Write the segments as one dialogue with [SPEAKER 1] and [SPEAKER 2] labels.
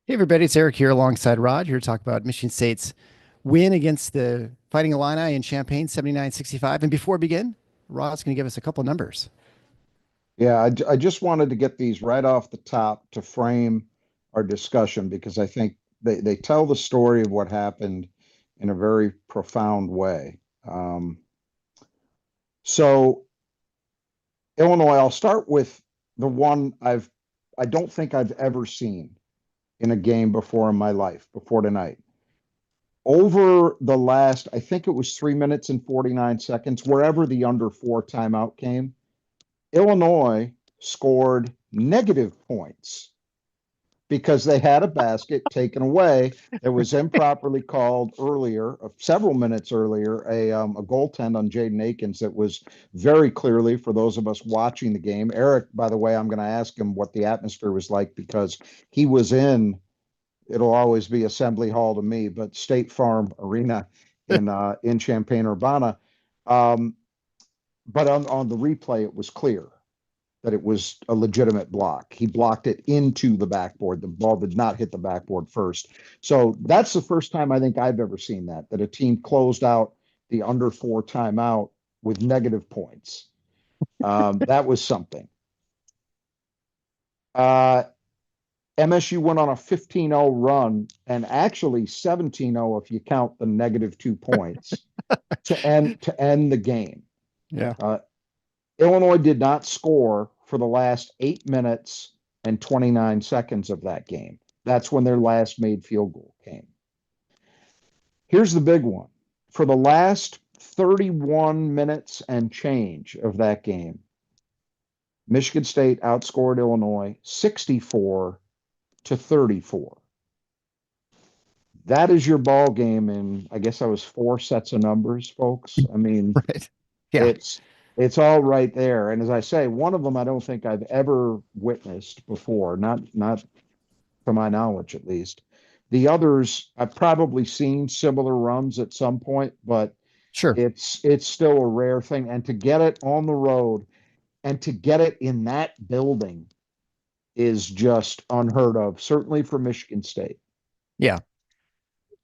[SPEAKER 1] Hey everybody, it's Eric here alongside Rod here to talk about Michigan State's win against the Fighting Illini in Champaign, 79-65. And before we begin, Rod's going to give us a couple numbers.
[SPEAKER 2] Yeah, I just wanted to get these right off the top to frame our discussion because I think they tell the story of what happened in a very profound way. So Illinois, I'll start with the one I don't think I've ever seen in a game before in my life, before tonight. Over the last, I think it was 3 minutes and 49 seconds, wherever the under four timeout came, Illinois scored negative points because they had a basket taken away that was improperly called earlier, several minutes earlier, a goaltend on Jaden Akins that was very clearly, for those of us watching the game. Eric, by the way, I'm going to ask him what the atmosphere was like because he was in, it'll always be Assembly Hall to me, but State Farm Arena in Champaign-Urbana. But on the replay, it was clear that it was a legitimate block. He blocked it into the backboard. The ball did not hit the backboard first. So that's the first time I think I've ever seen that a team closed out the under four timeout with negative points. That was something. MSU went on a 15-0 run and actually 17-0 if you count the negative 2 points to end the game.
[SPEAKER 1] Yeah.
[SPEAKER 2] Illinois did not score for the last 8 minutes and 29 seconds of that game. That's when their last made field goal came. Here's the big one. For the last 31 minutes and change of that game, Michigan State outscored Illinois 64-34. That is your ball game in, I guess I was 4 sets of numbers, folks. I mean,
[SPEAKER 1] Right. Yeah.
[SPEAKER 2] it's all right there. And as I say, one of them I don't think I've ever witnessed before, not to my knowledge at least. The others I've probably seen similar runs at some point, but
[SPEAKER 1] Sure.
[SPEAKER 2] it's still a rare thing. And to get it on the road and to get it in that building is just unheard of, certainly for Michigan State.
[SPEAKER 1] Yeah.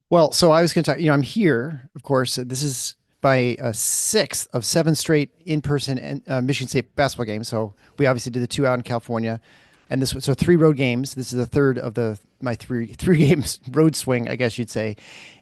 [SPEAKER 1] Well, so I was going to talk, I'm here, of course. This is by a sixth of seven straight in-person Michigan State basketball games. So we obviously did the two out in California, and this was so three road games. This is the third of my three games road swing, I guess you'd say.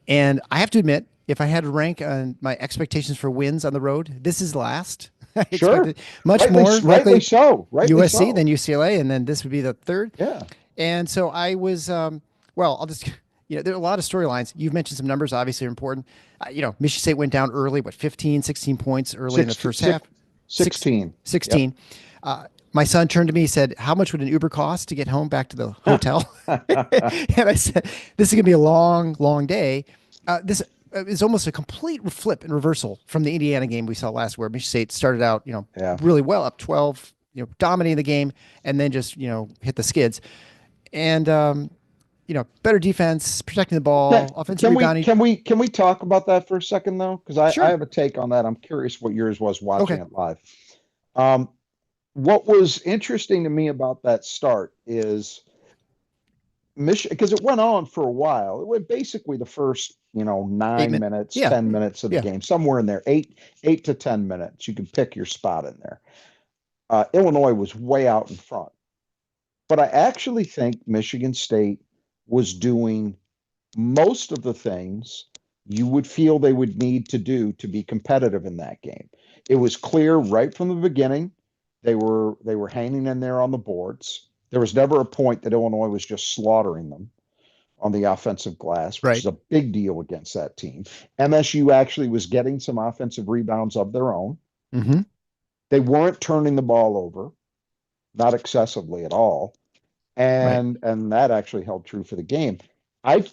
[SPEAKER 1] And I have to admit, if I had to rank on my expectations for wins on the road, this is last. I
[SPEAKER 2] Sure.
[SPEAKER 1] expected much more
[SPEAKER 2] Rightly
[SPEAKER 1] likely
[SPEAKER 2] so. Rightly
[SPEAKER 1] USC
[SPEAKER 2] so.
[SPEAKER 1] than UCLA, and then this would be the third.
[SPEAKER 2] Yeah.
[SPEAKER 1] And so I was, well, I'll just, there are a lot of storylines. You've mentioned some numbers, obviously, are important. Michigan State went down early, 15, 16 points early in the first half.
[SPEAKER 2] 16.
[SPEAKER 1] 16.
[SPEAKER 2] Yep.
[SPEAKER 1] My son turned to me and said, "How much would an Uber cost to get home back to the hotel?" And I said, "This is going to be a long, long day." This is almost a complete flip and reversal from the Indiana game we saw last, where Michigan State started out,
[SPEAKER 2] Yeah.
[SPEAKER 1] really well, up 12, dominating the game, and then just, hit the skids. And better defense, protecting the
[SPEAKER 2] Can,
[SPEAKER 1] ball, offensive
[SPEAKER 2] can we
[SPEAKER 1] rebounding.
[SPEAKER 2] can we can we talk about that for a second though? Because I
[SPEAKER 1] Sure.
[SPEAKER 2] have a take on that. I'm curious what yours was watching
[SPEAKER 1] Okay.
[SPEAKER 2] it live. Um, what was interesting to me about that start is Michigan, because it went on for a while. It went basically the first,
[SPEAKER 1] 8 minutes.
[SPEAKER 2] 9 minutes,
[SPEAKER 1] Yeah.
[SPEAKER 2] 10 minutes of the
[SPEAKER 1] Yeah.
[SPEAKER 2] game, somewhere in there, eight to 10 minutes. You can pick your spot in there. Illinois was way out in front, but I actually think Michigan State was doing most of the things you would feel they would need to do to be competitive in that game. It was clear right from the beginning they were hanging in there on the boards. There was never a point that Illinois was just slaughtering them on the offensive glass, which
[SPEAKER 1] Right.
[SPEAKER 2] is a big deal against that team. MSU actually was getting some offensive rebounds of their own.
[SPEAKER 1] Mm-hmm.
[SPEAKER 2] They weren't turning the ball over, not excessively at all,
[SPEAKER 1] Right.
[SPEAKER 2] and that actually held true for the game. I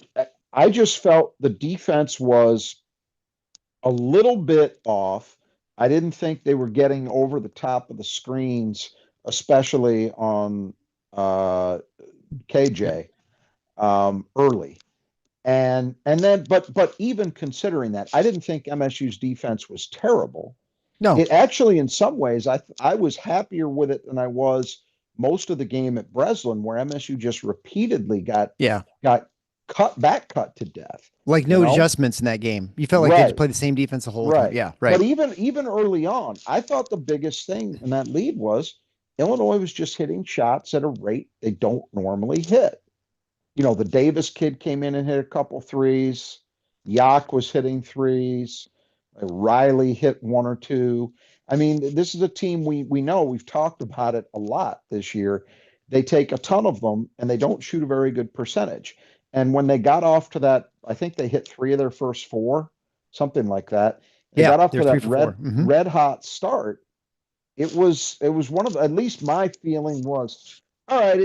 [SPEAKER 2] I just felt the defense was a little bit off. I didn't think they were getting over the top of the screens, especially on
[SPEAKER 1] Yeah.
[SPEAKER 2] KJ early. And then but even considering that, I didn't think MSU's defense was terrible.
[SPEAKER 1] No.
[SPEAKER 2] It actually, in some ways, I was happier with it than I was most of the game at Breslin, where MSU just repeatedly
[SPEAKER 1] Yeah.
[SPEAKER 2] got cut to death.
[SPEAKER 1] Like
[SPEAKER 2] You
[SPEAKER 1] no
[SPEAKER 2] know,
[SPEAKER 1] adjustments in that game. You felt like they just
[SPEAKER 2] right,
[SPEAKER 1] played the same defense the whole time.
[SPEAKER 2] right.
[SPEAKER 1] Yeah,
[SPEAKER 2] But
[SPEAKER 1] right.
[SPEAKER 2] even early on, I thought the biggest thing in that lead was Illinois was just hitting shots at a rate they don't normally hit. The Davis kid came in and hit a couple threes. Yak was hitting threes. Riley hit one or two. I mean, this is a team we know, we've talked about it a lot this year. They take a ton of them and they don't shoot a very good percentage. And when they got off to that, I think they hit three of their first four, something like that. They
[SPEAKER 1] Yeah,
[SPEAKER 2] got off
[SPEAKER 1] they're
[SPEAKER 2] to
[SPEAKER 1] three
[SPEAKER 2] that
[SPEAKER 1] for four.
[SPEAKER 2] red hot start. It was one of at least my feeling was, all right,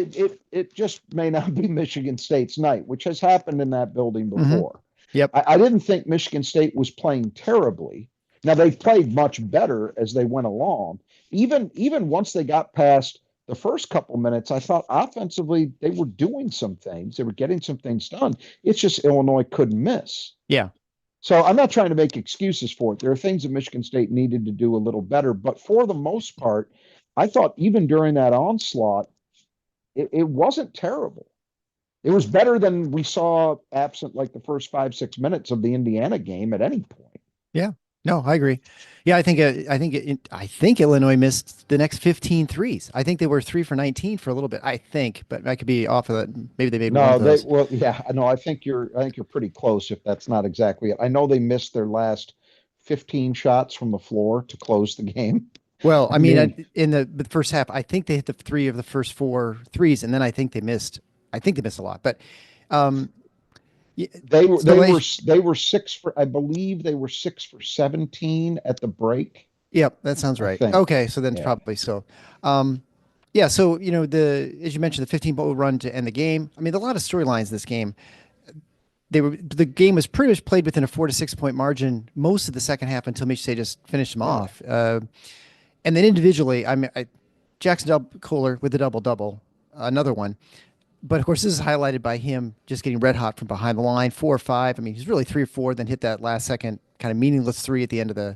[SPEAKER 2] it just may not be Michigan State's night, which has happened in that building
[SPEAKER 1] Hmm.
[SPEAKER 2] before.
[SPEAKER 1] Yep.
[SPEAKER 2] I didn't think Michigan State was playing terribly. Now they played much better as they went along. Even once they got past the first couple minutes, I thought offensively they were doing some things. They were getting some things done. It's just Illinois couldn't miss.
[SPEAKER 1] Yeah.
[SPEAKER 2] So I'm not trying to make excuses for it. There are things that Michigan State needed to do a little better, but for the most part, I thought even during that onslaught, it wasn't terrible. It was better than we saw absent like the first 5, 6 minutes of the Indiana game at any point.
[SPEAKER 1] Yeah. No, I agree. Yeah, I think Illinois missed the next 15 threes. I think they were 3 for 19 for a little bit. I think, but I could be off of that. Maybe they made one of
[SPEAKER 2] No,
[SPEAKER 1] those.
[SPEAKER 2] well, yeah, no, I think you're pretty close if that's not exactly it. I know they missed their last 15 shots from the floor to close the game.
[SPEAKER 1] Well,
[SPEAKER 2] I
[SPEAKER 1] I mean,
[SPEAKER 2] mean,
[SPEAKER 1] in the first half, I think they hit the three of the first four threes, and then I think they missed. I think they missed a lot, but um, yeah,
[SPEAKER 2] they were
[SPEAKER 1] so
[SPEAKER 2] they
[SPEAKER 1] like,
[SPEAKER 2] were they were six for I believe they were 6 for 17 at the break.
[SPEAKER 1] yep, that sounds
[SPEAKER 2] I
[SPEAKER 1] right.
[SPEAKER 2] think.
[SPEAKER 1] Okay, so then it's
[SPEAKER 2] Yeah.
[SPEAKER 1] probably so. Um, yeah, so the as you mentioned, the 15 point run to end the game. I mean, a lot of storylines this game. The game was pretty much played within a 4 to 6 point margin most of the second half until Michigan State just finished them
[SPEAKER 2] Yeah.
[SPEAKER 1] off. And then individually, Jaxon Kohler with the double double, another one. But of course, this is highlighted by him just getting red hot from behind the line, 4 or 5. I mean, he's really 3 or 4, then hit that last second kind of meaningless three at the end of
[SPEAKER 2] Hey,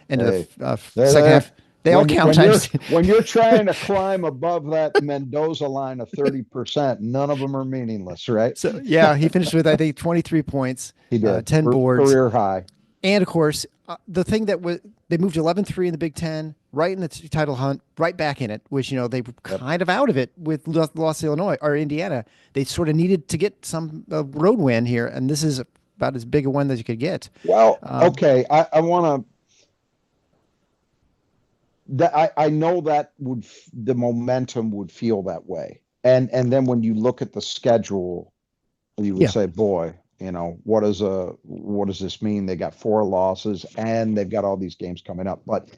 [SPEAKER 1] the
[SPEAKER 2] they're
[SPEAKER 1] second
[SPEAKER 2] there.
[SPEAKER 1] half. They all count. I just
[SPEAKER 2] When you're trying to climb above that Mendoza line of 30%, none of them are meaningless, right?
[SPEAKER 1] so yeah, he finished with I think 23 points,
[SPEAKER 2] He did.
[SPEAKER 1] 10 boards,
[SPEAKER 2] Career high.
[SPEAKER 1] and of course the thing that was they moved 11-3 in the Big Ten, right in the title hunt, right back in it, which they were
[SPEAKER 2] Yep.
[SPEAKER 1] kind of out of it with lost to Illinois or Indiana. They sort of needed to get some road win here, and this is about as big a one as you could get.
[SPEAKER 2] Well,
[SPEAKER 1] Um,
[SPEAKER 2] okay. I want to that I know that the momentum would feel that way. And then when you look at the schedule, you would
[SPEAKER 1] yeah,
[SPEAKER 2] say, boy, what does this mean? They got four losses and they've got all these games coming up. But,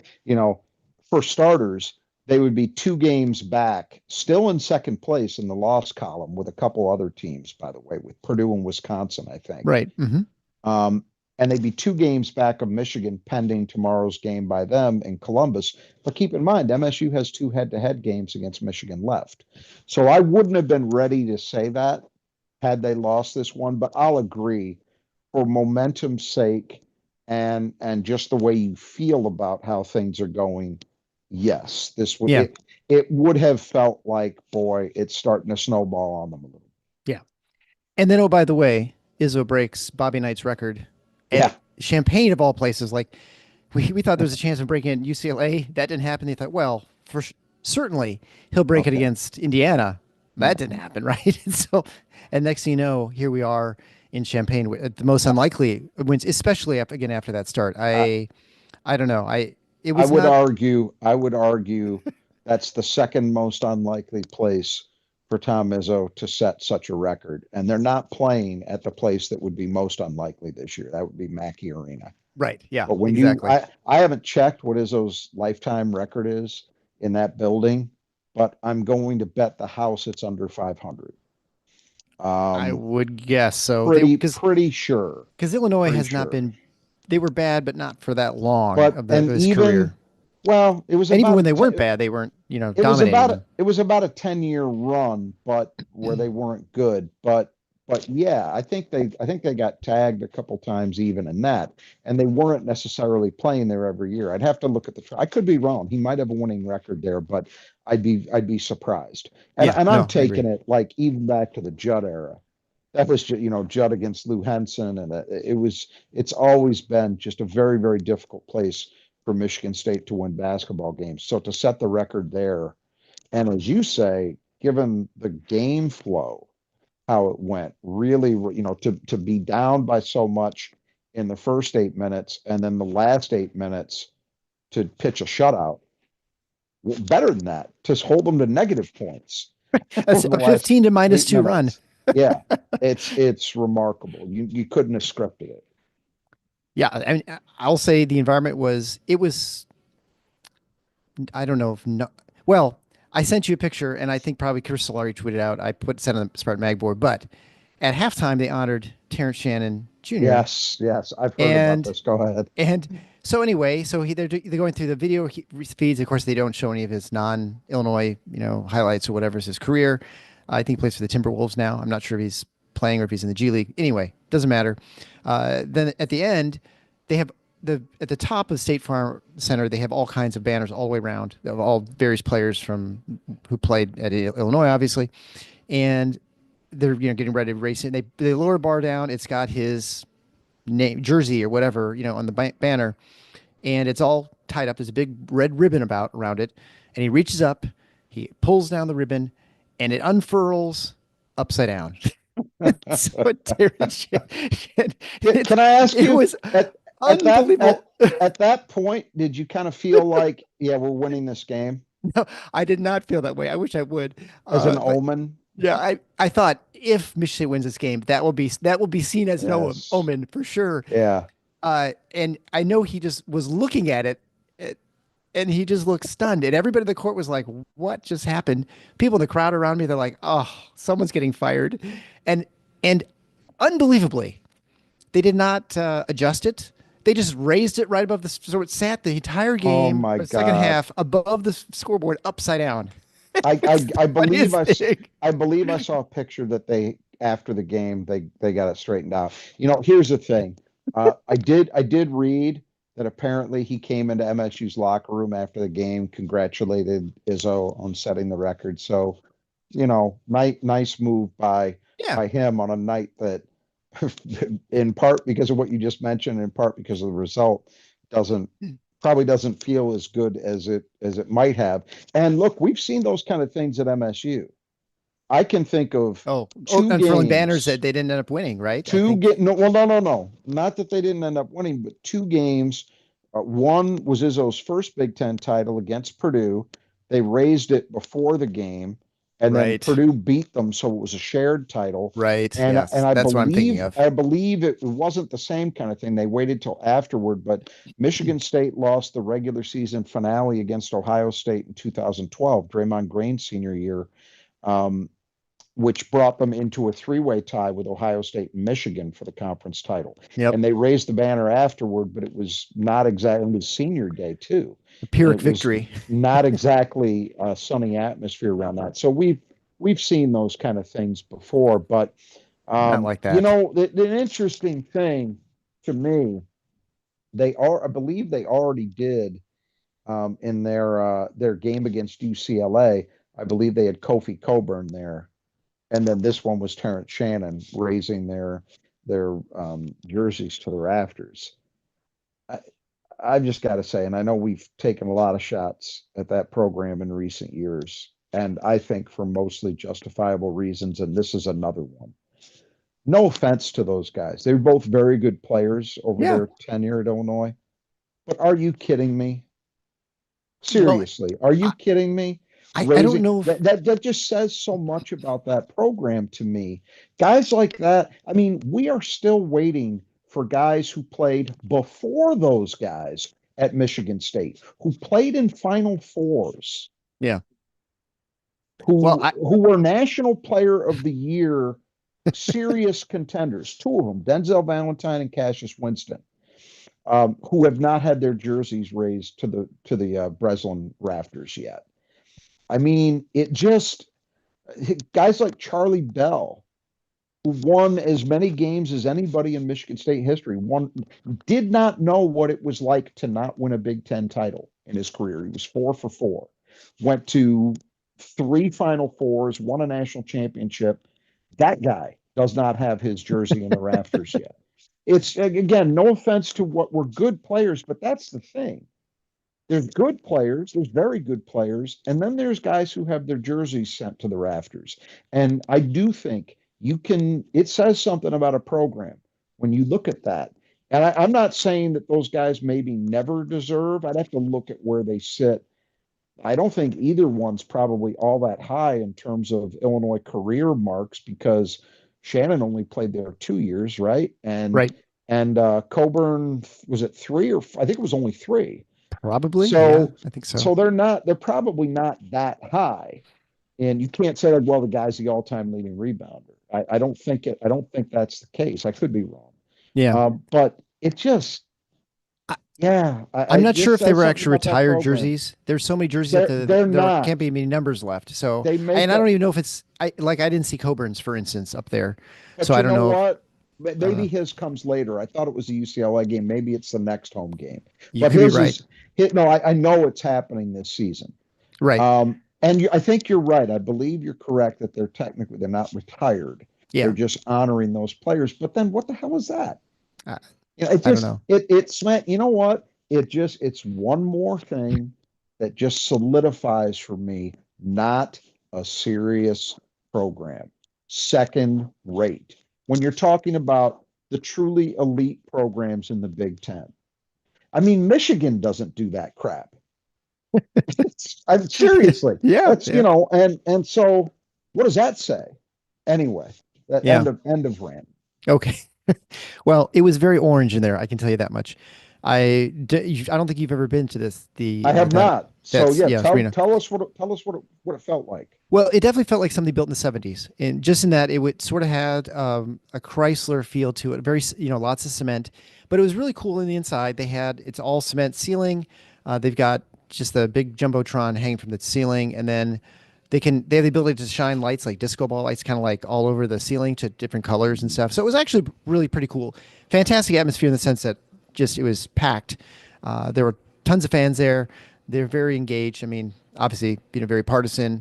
[SPEAKER 2] for starters, they would be 2 games back, still in second place in the loss column with a couple other teams, by the way, with Purdue and Wisconsin, I think.
[SPEAKER 1] right. Hmm.
[SPEAKER 2] Um, and they'd be 2 games back of Michigan pending tomorrow's game by them in Columbus. But keep in mind, MSU has 2 head-to-head games against Michigan left. So I wouldn't have been ready to say that had they lost this one, but I'll agree for momentum's sake and just the way you feel about how things are going. Yes,
[SPEAKER 1] Yeah,
[SPEAKER 2] it would have felt like, boy, it's starting to snowball on them a little.
[SPEAKER 1] yeah. And then, oh, by the way, Izzo breaks Bobby Knight's record at
[SPEAKER 2] Yeah.
[SPEAKER 1] Champaign of all places. Like we thought there was a chance of breaking it in UCLA. That didn't happen. They thought, well, certainly he'll break it
[SPEAKER 2] Okay.
[SPEAKER 1] against Indiana. That
[SPEAKER 2] No.
[SPEAKER 1] didn't happen, right? So, and next thing you know, here we are in Champaign, the most unlikely wins, especially after that start.
[SPEAKER 2] I,
[SPEAKER 1] I don't know. It
[SPEAKER 2] I
[SPEAKER 1] was
[SPEAKER 2] would
[SPEAKER 1] not
[SPEAKER 2] argue, I would argue that's the second most unlikely place for Tom Izzo to set such a record. And they're not playing at the place that would be most unlikely this year. That would be Mackey Arena.
[SPEAKER 1] right. Yeah,
[SPEAKER 2] But
[SPEAKER 1] exactly.
[SPEAKER 2] I haven't checked what Izzo's lifetime record is in that building, but I'm going to bet the house it's under 500.
[SPEAKER 1] I
[SPEAKER 2] Um,
[SPEAKER 1] would guess so. They
[SPEAKER 2] pretty,
[SPEAKER 1] because
[SPEAKER 2] pretty sure,
[SPEAKER 1] because Illinois
[SPEAKER 2] pretty
[SPEAKER 1] has not
[SPEAKER 2] sure.
[SPEAKER 1] been. They were bad, but not for that long
[SPEAKER 2] But,
[SPEAKER 1] of
[SPEAKER 2] and
[SPEAKER 1] his
[SPEAKER 2] even,
[SPEAKER 1] career.
[SPEAKER 2] well,
[SPEAKER 1] And even when they weren't bad, they weren't dominating.
[SPEAKER 2] it was about a 10-year run, but where they weren't good. But yeah, I think they got tagged a couple times even in that, and they weren't necessarily playing there every year. I'd have to look at I could be wrong. He might have a winning record there, but I'd be surprised. And
[SPEAKER 1] Yeah,
[SPEAKER 2] and I'm
[SPEAKER 1] no, I agree.
[SPEAKER 2] taking it like even back to the Judd era. That was just, Judd against Lou Henson, and it's always been just a very, very difficult place for Michigan State to win basketball games. So to set the record there, and as you say, given the game flow, how it went, really, to be down by so much in the first 8 minutes, and then the last 8 minutes to pitch a shutout. Well, better than that, to hold them to negative points
[SPEAKER 1] That's
[SPEAKER 2] over the
[SPEAKER 1] a
[SPEAKER 2] last
[SPEAKER 1] 15 to minus
[SPEAKER 2] eight
[SPEAKER 1] two run.
[SPEAKER 2] minutes. Yeah, it's remarkable. You couldn't have scripted it.
[SPEAKER 1] Yeah, I mean, I'll say the environment was I don't know if no. Well, I sent you a picture, and I think probably Chris Solari tweeted out. I put sent on the Spartan Mag board, but at halftime they honored Terrence Shannon Jr.
[SPEAKER 2] Yes, yes, I've heard about
[SPEAKER 1] and
[SPEAKER 2] this. Go ahead.
[SPEAKER 1] so anyway, so they're going through the video feeds. Of course, they don't show any of his non-Illinois highlights or whatever's his career. I think he plays for the Timberwolves now. I'm not sure if he's playing or if he's in the G League. Anyway, doesn't matter. Then at the end, they have at the top of State Farm Center, they have all kinds of banners all the way around of all various players from who played at Illinois, obviously, and they're getting ready to race it. They lower the bar down. It's got his name, jersey or whatever on the banner, and it's all tied up. There's a big red ribbon around it, and he reaches up, he pulls down the ribbon, and it unfurls upside down. So
[SPEAKER 2] Can I ask
[SPEAKER 1] it
[SPEAKER 2] you
[SPEAKER 1] was
[SPEAKER 2] at that
[SPEAKER 1] unbelievable.
[SPEAKER 2] at that point, did you kind of feel like, yeah, we're winning this game
[SPEAKER 1] No, I did not feel that way. I wish I would,
[SPEAKER 2] as an
[SPEAKER 1] but
[SPEAKER 2] omen?
[SPEAKER 1] yeah, I thought if Michigan State wins this game, that will be seen as an
[SPEAKER 2] Yes.
[SPEAKER 1] omen for sure.
[SPEAKER 2] Yeah.
[SPEAKER 1] And I know he just was looking at it, and he just looked stunned. And everybody in the court was like, "What just happened?" People in the crowd around me, they're like, "Oh, someone's getting fired," and and unbelievably, they did not adjust it. They just raised it right above so it sat the entire
[SPEAKER 2] Oh
[SPEAKER 1] game,
[SPEAKER 2] my
[SPEAKER 1] the second
[SPEAKER 2] God.
[SPEAKER 1] half, above the scoreboard, upside down.
[SPEAKER 2] I
[SPEAKER 1] It's
[SPEAKER 2] I,
[SPEAKER 1] the
[SPEAKER 2] I believe
[SPEAKER 1] funniest thing.
[SPEAKER 2] I believe I saw a picture that they after the game they got it straightened out. Here's the thing. I did read that apparently he came into MSU's locker room after the game, congratulated Izzo on setting the record. So, nice move
[SPEAKER 1] Yeah,
[SPEAKER 2] by him on a night that, in part because of what you just mentioned, in part because of the result, doesn't probably doesn't feel as good as it might have. And look, we've seen those kind of things at MSU. I can think of
[SPEAKER 1] oh,
[SPEAKER 2] two
[SPEAKER 1] unfurling banners that
[SPEAKER 2] games,
[SPEAKER 1] they didn't end up winning, right? I
[SPEAKER 2] two
[SPEAKER 1] think.
[SPEAKER 2] get no, well, no, no, no, not that they didn't end up winning, but two games. One was Izzo's first Big Ten title against Purdue. They raised it before the game, and then
[SPEAKER 1] Right.
[SPEAKER 2] Purdue beat them, so it was a shared title.
[SPEAKER 1] Right.
[SPEAKER 2] And
[SPEAKER 1] Yes,
[SPEAKER 2] I
[SPEAKER 1] that's what I'm thinking
[SPEAKER 2] believe
[SPEAKER 1] of.
[SPEAKER 2] I believe it wasn't the same kind of thing. They waited till afterward, but Michigan State lost the regular season finale against Ohio State in 2012, Draymond Green's senior year. Um, which brought them into a three-way tie with Ohio State and Michigan for the conference title.
[SPEAKER 1] Yep.
[SPEAKER 2] And they raised the banner afterward, but it was not exactly, it was senior day too.
[SPEAKER 1] A
[SPEAKER 2] And it
[SPEAKER 1] Pyrrhic
[SPEAKER 2] was
[SPEAKER 1] victory.
[SPEAKER 2] not exactly a sunny atmosphere around that. So we've seen those kind of things before, but
[SPEAKER 1] Not like that.
[SPEAKER 2] the interesting thing to me, I believe they already did in their game against UCLA. I believe they had Kofi Coburn there, and then this one was Terrence Shannon raising their jerseys to the rafters. I, I've just got to say, and I know we've taken a lot of shots at that program in recent years, and I think for mostly justifiable reasons, and this is another one. No offense to those guys. They were both very good players over
[SPEAKER 1] Yeah.
[SPEAKER 2] their tenure at Illinois. But are you kidding me?
[SPEAKER 1] Well,
[SPEAKER 2] Seriously, are you
[SPEAKER 1] I,
[SPEAKER 2] kidding me?
[SPEAKER 1] I don't
[SPEAKER 2] Raising
[SPEAKER 1] know if
[SPEAKER 2] that just says so much about that program to me. Guys like that, I mean, we are still waiting for guys who played before those guys at Michigan State, who played in Final Fours,
[SPEAKER 1] yeah. Well,
[SPEAKER 2] who were National Player of the Year serious contenders, two of them, Denzel Valentine and Cassius Winston, who have not had their jerseys raised to the Breslin rafters yet. I mean, it just guys like Charlie Bell, who won as many games as anybody in Michigan State history, did not know what it was like to not win a Big Ten title in his career. He was 4 for 4. went to 3 Final Fours, won a national championship. That guy does not have his jersey in the rafters yet. It's again, no offense to what were good players, but that's the thing. There's good players, there's very good players, and then there's guys who have their jerseys sent to the rafters. And I do think it says something about a program when you look at that. And I'm not saying that those guys maybe never deserve. I'd have to look at where they sit. I don't think either one's probably all that high in terms of Illinois career marks because Shannon only played there 2 years, right? And
[SPEAKER 1] Right.
[SPEAKER 2] Coburn, was it three or I think it was only three.
[SPEAKER 1] Probably. Yeah,
[SPEAKER 2] So
[SPEAKER 1] I think so.
[SPEAKER 2] so they're probably not that high. And you can't say like, well, the guy's the all-time leading rebounder. I don't think that's the case. I could be wrong.
[SPEAKER 1] Yeah.
[SPEAKER 2] But it just,
[SPEAKER 1] I,
[SPEAKER 2] yeah,
[SPEAKER 1] I'm not
[SPEAKER 2] it
[SPEAKER 1] sure if they
[SPEAKER 2] says
[SPEAKER 1] were
[SPEAKER 2] something
[SPEAKER 1] actually
[SPEAKER 2] about that
[SPEAKER 1] retired
[SPEAKER 2] program.
[SPEAKER 1] jerseys. There's so many jerseys that
[SPEAKER 2] They're
[SPEAKER 1] there can't
[SPEAKER 2] not.
[SPEAKER 1] be many numbers left. So,
[SPEAKER 2] They make
[SPEAKER 1] and I
[SPEAKER 2] a,
[SPEAKER 1] don't even know if it's I didn't see Coburn's, for instance, up there. So
[SPEAKER 2] but
[SPEAKER 1] I
[SPEAKER 2] you
[SPEAKER 1] don't
[SPEAKER 2] know
[SPEAKER 1] know if
[SPEAKER 2] what? Maybe
[SPEAKER 1] uh,
[SPEAKER 2] his comes later. I thought it was a UCLA game. Maybe it's the next home game.
[SPEAKER 1] you
[SPEAKER 2] But
[SPEAKER 1] could be
[SPEAKER 2] his
[SPEAKER 1] right.
[SPEAKER 2] is hit. No, I know it's happening this season.
[SPEAKER 1] Right.
[SPEAKER 2] I think you're right. I believe you're correct that they're not retired. They're
[SPEAKER 1] Yeah.
[SPEAKER 2] just honoring those players. But then what the hell is that?
[SPEAKER 1] I,
[SPEAKER 2] You know, it
[SPEAKER 1] I don't
[SPEAKER 2] just
[SPEAKER 1] know.
[SPEAKER 2] it's you know what? It's one more thing that just solidifies for me not a serious program. Second rate. When you're talking about the truly elite programs in the Big Ten. I mean, Michigan doesn't do that crap. I'm seriously.
[SPEAKER 1] Yeah.
[SPEAKER 2] That's
[SPEAKER 1] Yeah.
[SPEAKER 2] and so what does that say? Anyway, that
[SPEAKER 1] Yeah.
[SPEAKER 2] end of rant.
[SPEAKER 1] Okay. Well, it was very orange in there. I can tell you that much. I don't think you've ever been to this.
[SPEAKER 2] I have not. So
[SPEAKER 1] That's
[SPEAKER 2] yeah,
[SPEAKER 1] yeah,
[SPEAKER 2] tell
[SPEAKER 1] arena.
[SPEAKER 2] tell us what it felt like.
[SPEAKER 1] Well, it definitely felt like something built in the 70s. And just in that it would sort of had a Chrysler feel to it, very, lots of cement, but it was really cool in the inside. It's all cement ceiling. They've got just the big Jumbotron hanging from the ceiling. And then they have the ability to shine lights like disco ball lights, kind of like all over the ceiling to different colors and stuff. So it was actually really pretty cool. Fantastic atmosphere in the sense that it was packed. There were tons of fans there. They're very engaged. I mean, obviously, very partisan,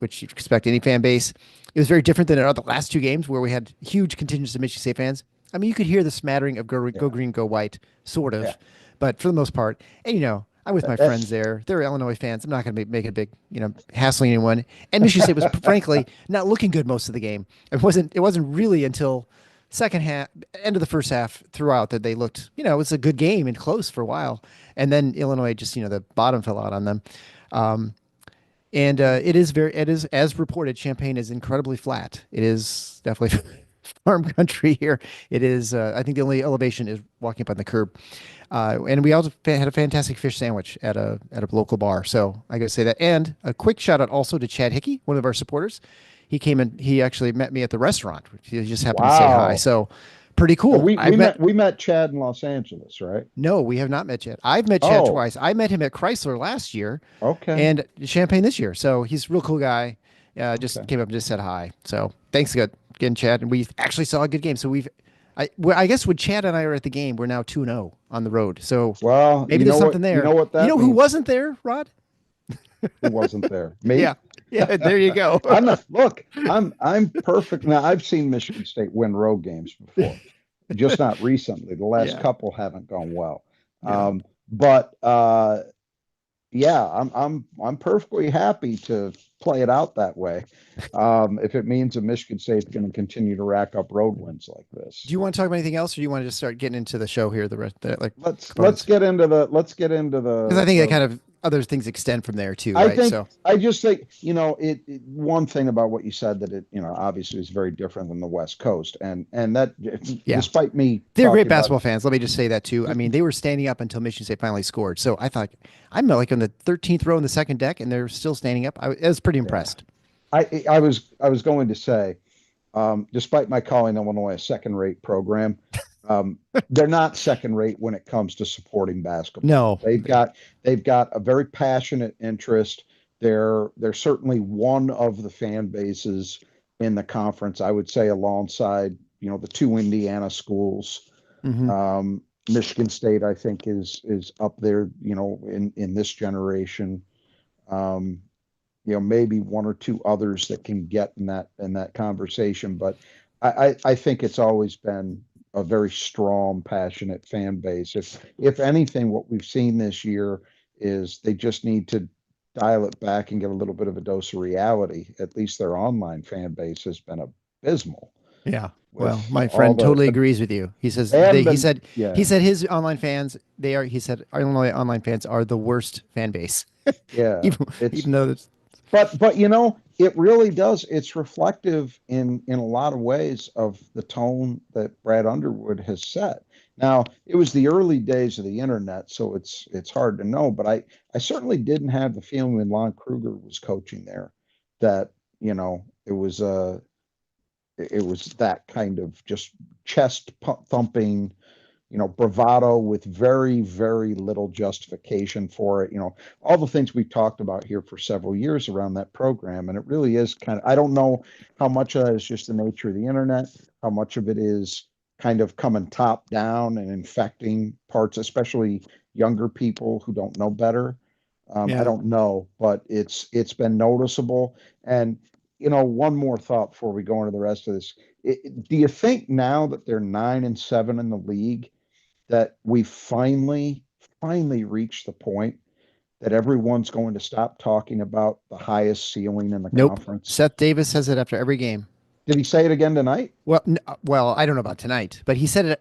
[SPEAKER 1] which you'd expect any fan base. It was very different than the last two games where we had huge contingents of Michigan State fans. I mean, you could hear the smattering of go
[SPEAKER 2] Yeah,
[SPEAKER 1] green, go white, sort
[SPEAKER 2] yeah.
[SPEAKER 1] of, but for the most part, and I'm with my friends
[SPEAKER 2] That's
[SPEAKER 1] there. They're Illinois fans. I'm not going to make a big, hassling anyone. And Michigan State was frankly not looking good most of the game. It wasn't really until second half, end of the first half throughout that they looked, it was a good game and close for a while. And then Illinois just, the bottom fell out on them. Um, and it is as reported, Champaign is incredibly flat. It is definitely farm country here. It is, I think the only elevation is walking up on the curb. And we also had a fantastic fish sandwich at a local bar. So I got to say that. And a quick shout out also to Chad Hickey, one of our supporters. He came in, he actually met me at the restaurant. He just happened to say hi.
[SPEAKER 2] wow.
[SPEAKER 1] So pretty cool.
[SPEAKER 2] We met Chad in Los Angeles, right?
[SPEAKER 1] No, we have not met Chad. I've met Chad
[SPEAKER 2] Oh,
[SPEAKER 1] twice. I met him at Chrysler last year
[SPEAKER 2] okay,
[SPEAKER 1] and Champagne this year. So he's a real cool guy. Just
[SPEAKER 2] okay.
[SPEAKER 1] came up and just said hi. So thanks again, Chad. And we actually saw a good game. So I guess when Chad and I are at the game, we're now 2-0 on the road. So
[SPEAKER 2] Well,
[SPEAKER 1] maybe there's something
[SPEAKER 2] you
[SPEAKER 1] there.
[SPEAKER 2] know what
[SPEAKER 1] You
[SPEAKER 2] that
[SPEAKER 1] know who
[SPEAKER 2] means.
[SPEAKER 1] wasn't there, Rod?
[SPEAKER 2] Who wasn't there?
[SPEAKER 1] Yeah.
[SPEAKER 2] Me.
[SPEAKER 1] Yeah. There you go.
[SPEAKER 2] I'm not. Look, I'm perfect. Now I've seen Michigan State win road games before, just not recently. The last
[SPEAKER 1] Yeah.
[SPEAKER 2] couple haven't gone well.
[SPEAKER 1] Yeah.
[SPEAKER 2] But yeah, I'm perfectly happy to play it out that way. If it means that Michigan State's going to continue to rack up road wins like
[SPEAKER 1] Do
[SPEAKER 2] this.
[SPEAKER 1] you want to talk about anything else, or do you want to just start getting into the show here? The rest, like
[SPEAKER 2] Let's
[SPEAKER 1] components,
[SPEAKER 2] get into
[SPEAKER 1] because I think that
[SPEAKER 2] the
[SPEAKER 1] kind of other things extend from there too,
[SPEAKER 2] I
[SPEAKER 1] right?
[SPEAKER 2] think
[SPEAKER 1] So
[SPEAKER 2] I just think one thing about what you said that it obviously is very different than the West Coast and that
[SPEAKER 1] yeah,
[SPEAKER 2] despite me
[SPEAKER 1] they're great
[SPEAKER 2] talking about
[SPEAKER 1] basketball fans. Let me just say that too. I mean, they were standing up until Michigan State finally scored. So I thought I'm like on the 13th row in the second deck, and they're still standing up. I was pretty
[SPEAKER 2] yeah
[SPEAKER 1] impressed.
[SPEAKER 2] I was going to say despite my calling Illinois a second rate program, they're not second rate when it comes to supporting basketball.
[SPEAKER 1] No,
[SPEAKER 2] They've got a very passionate interest. They're certainly one of the fan bases in the conference. I would say alongside the two Indiana schools.
[SPEAKER 1] hmm
[SPEAKER 2] Um, Michigan State, I think, is up there. In this generation. Um, maybe one or two others that can get in that conversation. But I think it's always been a very strong, passionate fan base. If anything, what we've seen this year is they just need to dial it back and get a little bit of a dose of reality. At least their online fan base has been abysmal
[SPEAKER 1] Yeah. Well,
[SPEAKER 2] with
[SPEAKER 1] my
[SPEAKER 2] all
[SPEAKER 1] friend totally agrees with you.
[SPEAKER 2] they haven't
[SPEAKER 1] He
[SPEAKER 2] been,
[SPEAKER 1] said
[SPEAKER 2] yeah,
[SPEAKER 1] his online fans, he said Illinois online fans are the worst fan base.
[SPEAKER 2] yeah.
[SPEAKER 1] even
[SPEAKER 2] It's
[SPEAKER 1] even though it's
[SPEAKER 2] but it really does. It's reflective in a lot of ways of the tone that Brad Underwood has set. Now, it was the early days of the internet, so it's hard to know, but I certainly didn't have the feeling when Lon Kruger was coaching there that, it was that kind of just chest thumping, bravado with very, very little justification for it. All the things we've talked about here for several years around that program. And it really is I don't know how much of that is just the nature of the internet, how much of it is kind of coming top down and infecting parts, especially younger people who don't know better. I
[SPEAKER 1] yeah.
[SPEAKER 2] don't know, but it's been noticeable. And one more thought before we go into the rest of this. Do you think now that they're 9-7 in the league, that we finally reached the point that everyone's going to stop talking about the highest ceiling in the
[SPEAKER 1] Nope.
[SPEAKER 2] conference?
[SPEAKER 1] Seth Davis says it after every game.
[SPEAKER 2] Did he say it again tonight?
[SPEAKER 1] Well, I don't know about tonight, but he said it.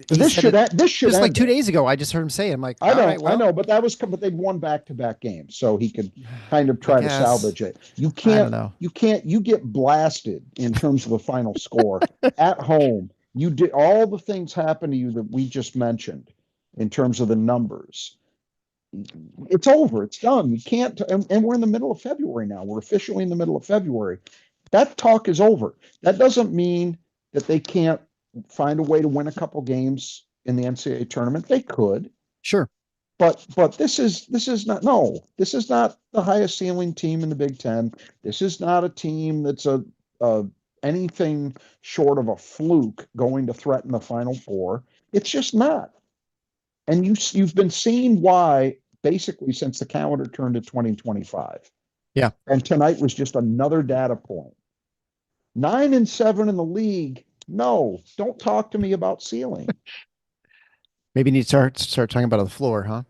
[SPEAKER 1] He
[SPEAKER 2] This
[SPEAKER 1] said
[SPEAKER 2] should
[SPEAKER 1] it
[SPEAKER 2] this should
[SPEAKER 1] just like
[SPEAKER 2] end
[SPEAKER 1] two
[SPEAKER 2] it.
[SPEAKER 1] days ago. I just heard him say it. I'm like, all right,
[SPEAKER 2] I
[SPEAKER 1] well,
[SPEAKER 2] know, but but they've won back-to-back games, so he could kind of
[SPEAKER 1] I
[SPEAKER 2] try to
[SPEAKER 1] guess
[SPEAKER 2] salvage it.
[SPEAKER 1] I don't know.
[SPEAKER 2] You get blasted in terms of the final score at home. You did all the things happen to you that we just mentioned in terms of the numbers. It's over. It's done. You can't, and we're in the middle of February now. We're officially in the middle of February. That talk is over. That doesn't mean that they can't find a way to win a couple games in the NCAA tournament. They could,
[SPEAKER 1] Sure.
[SPEAKER 2] but this is not no. This is not the highest ceiling team in the Big Ten. This is not a team that's a anything short of a fluke going to threaten the Final Four. It's just not. And you've been seeing why basically since the calendar turned to 2025.
[SPEAKER 1] Yeah.
[SPEAKER 2] And tonight was just another data point. 9-7 in the league. No, don't talk to me about ceiling.
[SPEAKER 1] Maybe you need to start talking about on the floor, huh?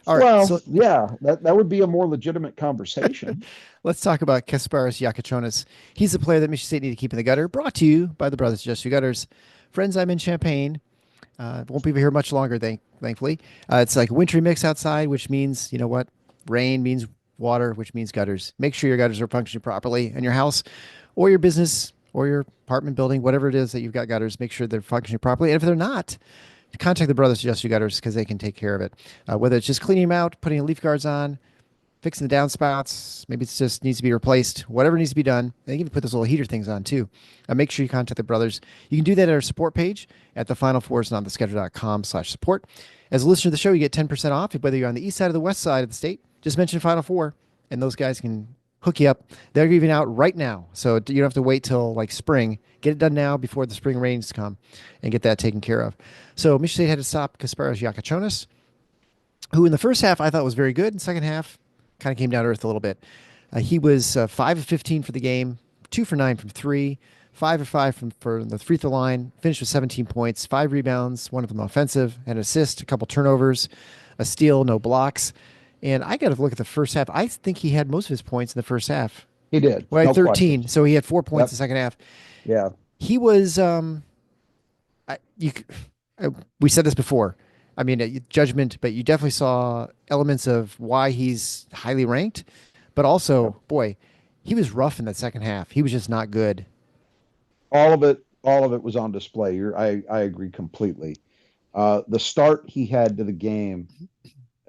[SPEAKER 1] All right.
[SPEAKER 2] Well,
[SPEAKER 1] So
[SPEAKER 2] yeah, that would be a more legitimate conversation.
[SPEAKER 1] let's talk about Kasparas Yakachonis. He's the player that Michigan State need to keep in the gutter. Brought to you by the Brothers Just Gutters. Friends, I'm in Champaign. Won't be here much longer, thankfully. It's like a wintry mix outside, which means, you know what? Rain means water, which means gutters. Make sure your gutters are functioning properly in your house or your business or your apartment building, whatever it is that you've got gutters, make sure they're functioning properly. And if they're not, contact the Brothers Just Gutters because they can take care of it. Whether it's just cleaning them out, putting leaf guards on, fixing the downspouts. Maybe it just needs to be replaced. Whatever needs to be done. They can even put those little heater things on too. Make sure you contact the brothers. You can do that at our support page at thefinalfoursontheschedule.com/support. As a listener to the show, you get 10% off whether you're on the east side or the west side of the state. Just mention Final Four, and those guys can hook you up. They're giving out right now, so you don't have to wait till like spring. Get it done now before the spring rains come, and get that taken care of. So Michigan State had to stop Kasparas Yakachonis, who in the first half I thought was very good. In the second half, kind of came down to earth a little bit. He was 5 of 15 for the game, 2 for 9 from three, 5 of 5 for the free throw line, finished with 17 points, 5 rebounds, one of them offensive, an assist, a couple turnovers, a steal, no blocks. And I got to look at the first half. I think he had most of his points in the first half.
[SPEAKER 2] He did,
[SPEAKER 1] Well,
[SPEAKER 2] no
[SPEAKER 1] 13,
[SPEAKER 2] question.
[SPEAKER 1] so he had 4 points in
[SPEAKER 2] Yep.
[SPEAKER 1] the second half.
[SPEAKER 2] Yeah.
[SPEAKER 1] He was I, you, we said this before. I mean, judgment, but you definitely saw elements of why he's highly ranked. But
[SPEAKER 2] Yep.
[SPEAKER 1] also, boy, he was rough in that second half. He was just not good.
[SPEAKER 2] All of it was on display. I agree completely. The start he had to the game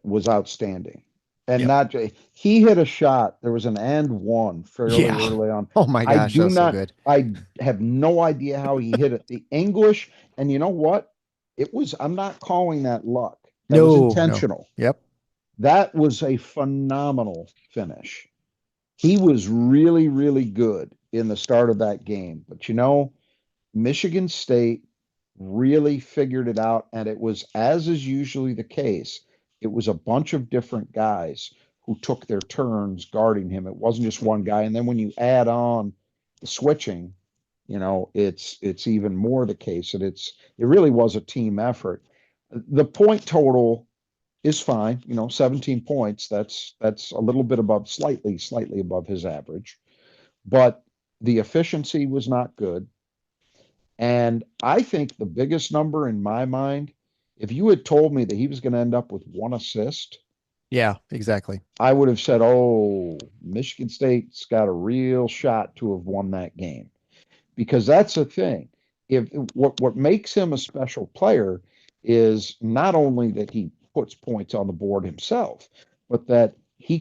[SPEAKER 2] was outstanding. And
[SPEAKER 1] Yep.
[SPEAKER 2] not he hit a shot. There was an and one fairly
[SPEAKER 1] Yeah.
[SPEAKER 2] early on.
[SPEAKER 1] Oh my gosh, that was so good.
[SPEAKER 2] I have no idea how he hit it. The English, and you know what? I'm not calling that luck. That was
[SPEAKER 1] No, no.
[SPEAKER 2] intentional.
[SPEAKER 1] Yep.
[SPEAKER 2] That was a phenomenal finish. He was really, really good in the start of that game. But Michigan State really figured it out, and it was, as is usually the case, it was a bunch of different guys who took their turns guarding him. It wasn't just one guy. And then when you add on the switching, it's even more the case that it really was a team effort. The point total is fine, 17 points. That's a little bit above, slightly above his average, but the efficiency was not good. And I think the biggest number in my mind, if you had told me that he was going to end up with 1 assist,
[SPEAKER 1] Yeah, exactly.
[SPEAKER 2] I would have said, oh, Michigan State's got a real shot to have won that game. Because that's the thing. If what makes him a special player is not only that he puts points on the board himself, but that he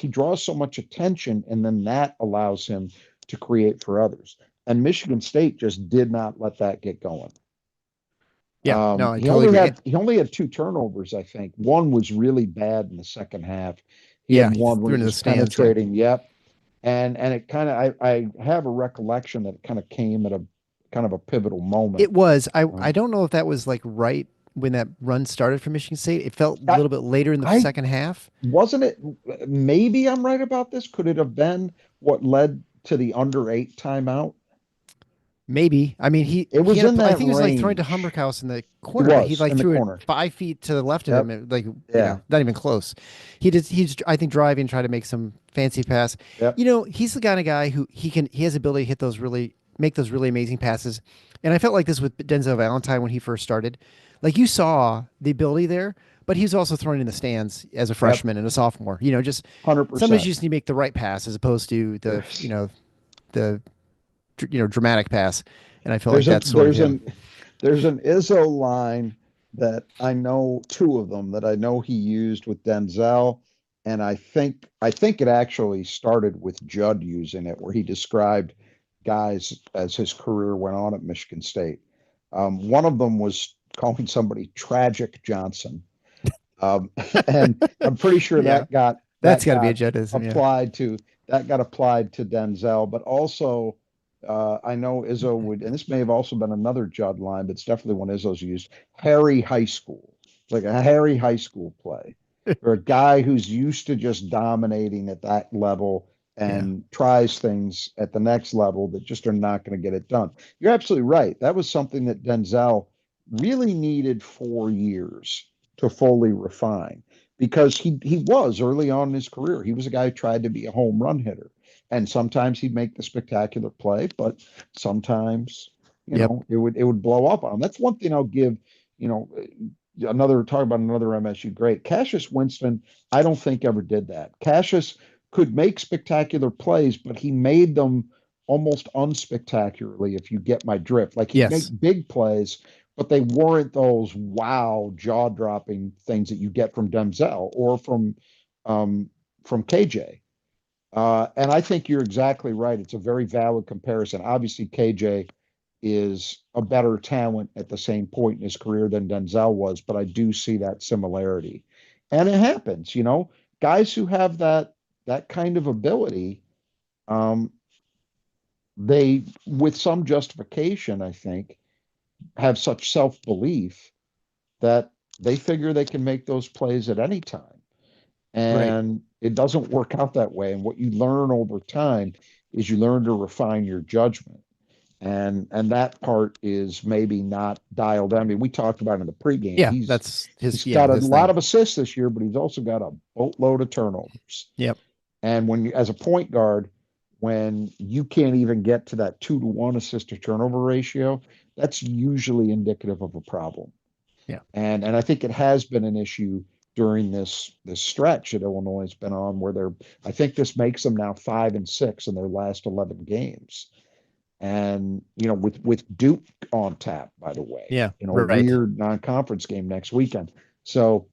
[SPEAKER 2] draws so much attention, and then that allows him to create for others. And Michigan State just did not let that get going.
[SPEAKER 1] Yeah, no, I totally agree.
[SPEAKER 2] He only had 2 turnovers, I think. One was really bad in the second half. He
[SPEAKER 1] Yeah,
[SPEAKER 2] had
[SPEAKER 1] he
[SPEAKER 2] one where
[SPEAKER 1] threw
[SPEAKER 2] he
[SPEAKER 1] into the
[SPEAKER 2] was
[SPEAKER 1] stands. Yeah,
[SPEAKER 2] penetrating. Yep. And it kind of I have a recollection that it kind of came at a kind of a pivotal moment.
[SPEAKER 1] it was. I
[SPEAKER 2] Um,
[SPEAKER 1] don't know if that was like right when that run started for Michigan State. It felt a
[SPEAKER 2] I,
[SPEAKER 1] little bit later in the
[SPEAKER 2] I
[SPEAKER 1] second half.
[SPEAKER 2] wasn't it. Maybe I'm right about this. Could it have been what led to the under 8 timeout?
[SPEAKER 1] Maybe. I mean,
[SPEAKER 2] It
[SPEAKER 1] he
[SPEAKER 2] was
[SPEAKER 1] had
[SPEAKER 2] in
[SPEAKER 1] I
[SPEAKER 2] that
[SPEAKER 1] think he was like throwing to
[SPEAKER 2] range.
[SPEAKER 1] Humberkaus in the
[SPEAKER 2] He
[SPEAKER 1] corner, but he
[SPEAKER 2] was
[SPEAKER 1] like
[SPEAKER 2] in the
[SPEAKER 1] threw it
[SPEAKER 2] corner.
[SPEAKER 1] 5 feet to the left of him,
[SPEAKER 2] Yep.
[SPEAKER 1] like
[SPEAKER 2] Yeah.
[SPEAKER 1] not even close. He's I think driving, trying to make some fancy pass.
[SPEAKER 2] Yep.
[SPEAKER 1] He's the kind of guy who he has the ability to hit those really make those really amazing passes. And I felt like this with Denzel Valentine when he first started. Like you saw the ability there, but he's also thrown in the stands as a
[SPEAKER 2] Yep.
[SPEAKER 1] freshman and a sophomore. Just sometimes
[SPEAKER 2] 100%.
[SPEAKER 1] you just need to make the right pass as opposed to
[SPEAKER 2] There's
[SPEAKER 1] the dramatic pass. And I felt like
[SPEAKER 2] there's a
[SPEAKER 1] that's sort of
[SPEAKER 2] there's
[SPEAKER 1] him.
[SPEAKER 2] an there's an Izzo line that I know, 2 of them that I know he used with Denzel, and I think it actually started with Judd using it, where he described guys as his career went on at Michigan State. One of them was calling somebody Tragic Johnson, um, and I'm pretty sure
[SPEAKER 1] Yeah, that's
[SPEAKER 2] that
[SPEAKER 1] got to be a
[SPEAKER 2] got
[SPEAKER 1] Juddism. Yeah.
[SPEAKER 2] applied to Denzel, but also I know Izzo would, and this may have also been another Judd line, but it's definitely one Izzo's used. Harry High School, it's like a Harry High School play, or a guy who's used to just dominating at that level
[SPEAKER 1] Yeah.
[SPEAKER 2] and tries things at the next level that just are not going to get it done. You're absolutely right. That was something that Denzel really needed 4 years to fully refine, because he was early on in his career. He was a guy who tried to be a home run hitter. And sometimes he'd make the spectacular play, but sometimes,
[SPEAKER 1] Yep.
[SPEAKER 2] it would blow up on him. That's one thing I'll give, you know, talk about another MSU great. Cassius Winston, I don't think ever did that. Cassius could make spectacular plays, but he made them almost unspectacularly, if you get my drift. Like, he'd make
[SPEAKER 1] Yes.
[SPEAKER 2] big plays, but they weren't those wow, jaw-dropping things that you get from Denzel or from KJ. And I think you're exactly right. It's a very valid comparison. Obviously, KJ is a better talent at the same point in his career than Denzel was, but I do see that similarity. And it happens, guys who have that kind of ability, um, they, with some justification, I think, have such self-belief that they figure they can make those plays at any time.
[SPEAKER 1] Right.
[SPEAKER 2] And it doesn't work out that way. And what you learn over time is you learn to refine your judgment. And that part is maybe not dialed in. I mean, we talked about in the pregame.
[SPEAKER 1] Yeah.
[SPEAKER 2] He's
[SPEAKER 1] That's his.
[SPEAKER 2] he's
[SPEAKER 1] Yeah.
[SPEAKER 2] got a
[SPEAKER 1] His
[SPEAKER 2] lot
[SPEAKER 1] thing.
[SPEAKER 2] of assists this year, but he's also got a boatload of turnovers.
[SPEAKER 1] Yep.
[SPEAKER 2] And when you, as a point guard, when you can't even get to that 2-to-1 assist to turnover ratio, that's usually indicative of a problem.
[SPEAKER 1] Yeah.
[SPEAKER 2] And I think it has been an issue during this stretch that Illinois has been on, where I think this makes them now 5-6 in their last 11 games. And with Duke on tap, by the way,
[SPEAKER 1] Yeah.
[SPEAKER 2] in a
[SPEAKER 1] Right.
[SPEAKER 2] weird non-conference game next weekend. So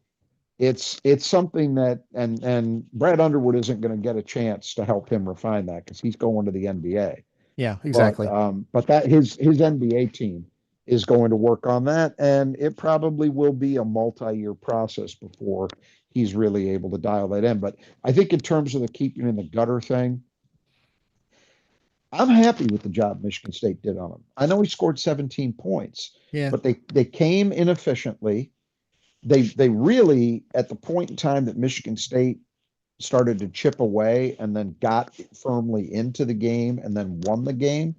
[SPEAKER 2] it's something that, and Brad Underwood isn't going to get a chance to help him refine that, because he's going to the NBA.
[SPEAKER 1] Yeah.
[SPEAKER 2] But
[SPEAKER 1] Exactly.
[SPEAKER 2] that his NBA team is going to work on that, and it probably will be a multi-year process before he's really able to dial that in. But I think in terms of the keeping in the gutter thing, I'm happy with the job Michigan State did on him. I know he scored 17 points,
[SPEAKER 1] Yeah.
[SPEAKER 2] but they came inefficiently. They really, at the point in time that Michigan State started to chip away and then got firmly into the game and then won the game,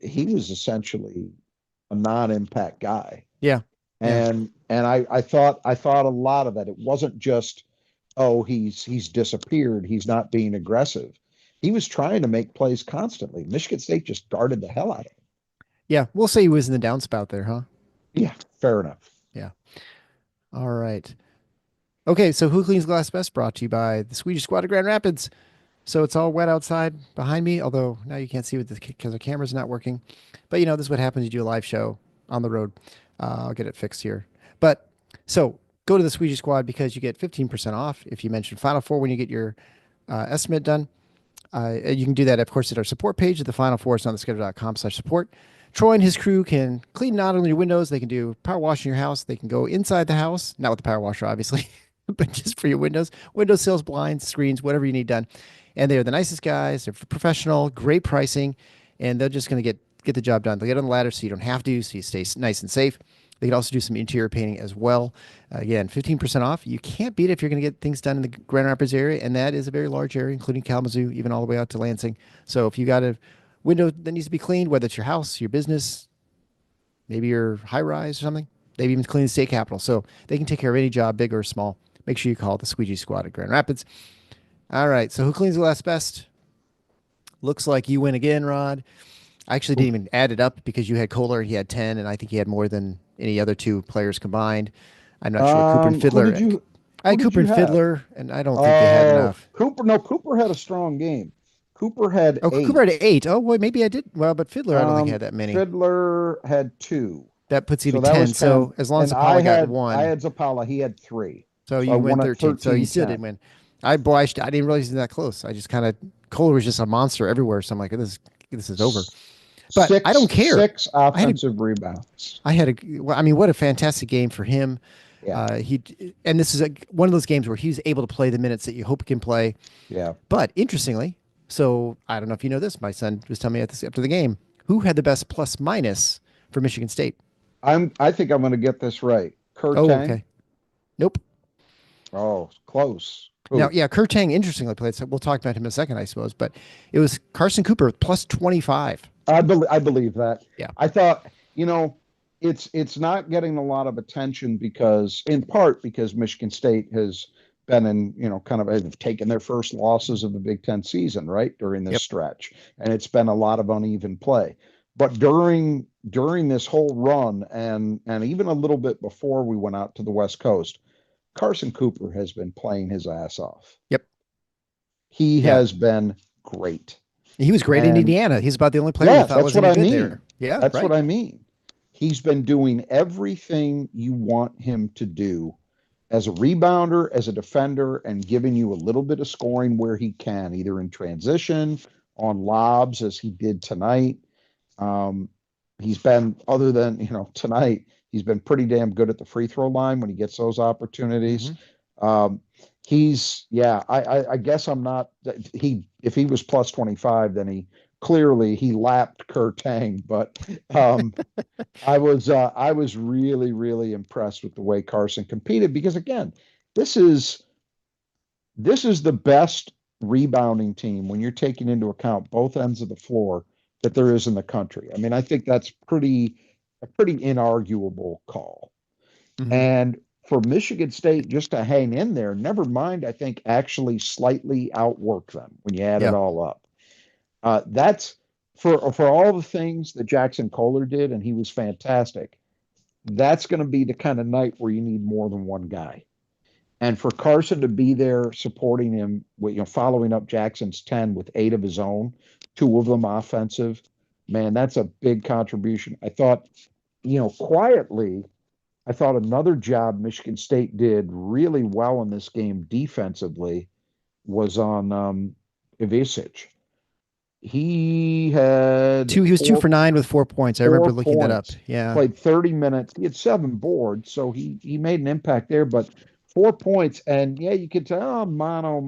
[SPEAKER 2] he was essentially a non-impact guy.
[SPEAKER 1] Yeah. Yeah.
[SPEAKER 2] And I thought a lot of that. It wasn't just, oh, he's disappeared. He's not being aggressive. He was trying to make plays constantly. Michigan State just guarded the hell out of him.
[SPEAKER 1] Yeah. We'll say he was in the downspout there, huh?
[SPEAKER 2] Yeah, fair enough.
[SPEAKER 1] Yeah. All right. Okay. So Who Cleans Glass Best brought to you by the Swedish Squad of Grand Rapids. So it's all wet outside behind me, although now you can't see with because the camera's not working. But this is what happens. You do a live show on the road. I'll get it fixed here. But so go to the Squeegee Squad because you get 15% off if you mention Final Four when you get your estimate done. You can do that, of course, at our support page at the Final Four, on the schedule.com/support. Troy and his crew can clean not only your windows, they can do power wash in your house. They can go inside the house, not with the power washer, obviously, but just for your windows, sills, blinds, screens, whatever you need done. And they're the nicest guys. They're professional, great pricing, and they're just going to get the job done. They'll get on the ladder so you don't have to, so you stay nice and safe. They can also do some interior painting as well. Again, 15% off. You can't beat it if you're going to get things done in the Grand Rapids area, and that is a very large area, including Kalamazoo, even all the way out to Lansing. So if you got a window that needs to be cleaned, whether it's your house, your business, maybe your high rise or something, they've even cleaned the state capitol. So they can take care of any job, big or small. Make sure you call the Squeegee Squad at Grand Rapids. All right. So who cleans the glass best? Looks like you win again, Rod. I actually didn't even add it up because you had Kohler, he had 10, and I think he had more than any other two players combined. I'm not sure. Cooper and Fiddler. I
[SPEAKER 2] Who
[SPEAKER 1] had
[SPEAKER 2] did
[SPEAKER 1] Cooper
[SPEAKER 2] you
[SPEAKER 1] and
[SPEAKER 2] have?
[SPEAKER 1] Fiddler, and I don't think they had
[SPEAKER 2] Oh,
[SPEAKER 1] enough.
[SPEAKER 2] Cooper. No, Cooper had a strong game. Cooper had
[SPEAKER 1] Oh, Cooper had
[SPEAKER 2] 8.
[SPEAKER 1] 8. Oh, boy, maybe I did. Well, but Fiddler, I don't think had that many.
[SPEAKER 2] Fiddler had 2.
[SPEAKER 1] That puts you
[SPEAKER 2] So
[SPEAKER 1] to
[SPEAKER 2] that
[SPEAKER 1] 10.
[SPEAKER 2] was 10.
[SPEAKER 1] So as long as
[SPEAKER 2] And I
[SPEAKER 1] Apollo got
[SPEAKER 2] had I
[SPEAKER 1] one,
[SPEAKER 2] had Zapala. He had 3.
[SPEAKER 1] so
[SPEAKER 2] So I
[SPEAKER 1] you win
[SPEAKER 2] won at
[SPEAKER 1] 13. So you still
[SPEAKER 2] 13-10.
[SPEAKER 1] didn't win. I didn't realize he was that close. I just kind of Kohler was just a monster everywhere. So I'm like, this is over. But I don't care.
[SPEAKER 2] Six offensive rebounds.
[SPEAKER 1] Well, I mean, what a fantastic game for him.
[SPEAKER 2] Yeah.
[SPEAKER 1] And this is one of those games where he's able to play the minutes that you hope he can play.
[SPEAKER 2] Yeah.
[SPEAKER 1] But interestingly, so I don't know if you know this, my son was telling me after the game, who had the best plus minus for Michigan State?
[SPEAKER 2] I think I'm going to get this right.
[SPEAKER 1] Oh,
[SPEAKER 2] Tang?
[SPEAKER 1] okay. Nope.
[SPEAKER 2] Oh, close.
[SPEAKER 1] Now, yeah, Tang interestingly played. So we'll talk about him in a second, I suppose. But it was Carson Cooper with plus 25.
[SPEAKER 2] I believe that.
[SPEAKER 1] Yeah.
[SPEAKER 2] I thought, it's not getting a lot of attention because, in part, because Michigan State has been in, kind of have taken their first losses of the Big Ten season, right, during this
[SPEAKER 1] Yep.
[SPEAKER 2] stretch, and it's been a lot of uneven play. But during this whole run, and even a little bit before we went out to the West Coast, Carson Cooper has been playing his ass off.
[SPEAKER 1] Yep.
[SPEAKER 2] He has been great.
[SPEAKER 1] He was great in
[SPEAKER 2] And
[SPEAKER 1] Indiana. He's about the only player we thought was any good there. Yeah,
[SPEAKER 2] That's
[SPEAKER 1] right.
[SPEAKER 2] what I mean. He's been doing everything you want him to do as a rebounder, as a defender, and giving you a little bit of scoring where he can, either in transition, on lobs, as he did tonight. He's been, other than, tonight, he's been pretty damn good at the free throw line when he gets those opportunities. I guess I'm not, if he was plus 25, then he lapped Tang, but I was really, really impressed with the way Carson competed because, again, this is the best rebounding team when you're taking into account both ends of the floor that there is in the country. I mean, I think that's a pretty inarguable call. And for Michigan State just to hang in there, never mind, I think actually slightly outwork them when you add it all up. That's for all the things that Jaxon Kohler did, and he was fantastic. That's going to be the kind of night where you need more than one guy. And for Carson to be there supporting him, following up Jackson's 10 with 8 of his own, 2 of them offensive, man, that's a big contribution. I thought, quietly, I thought another job Michigan State did really well in this game defensively was on Ivisic. He had
[SPEAKER 1] He was 2 for 9 with 4 points. I remember looking that up. Yeah.
[SPEAKER 2] Played 30 minutes. He had 7 boards, so he made an impact there, but 4 points, and you could tell, mono.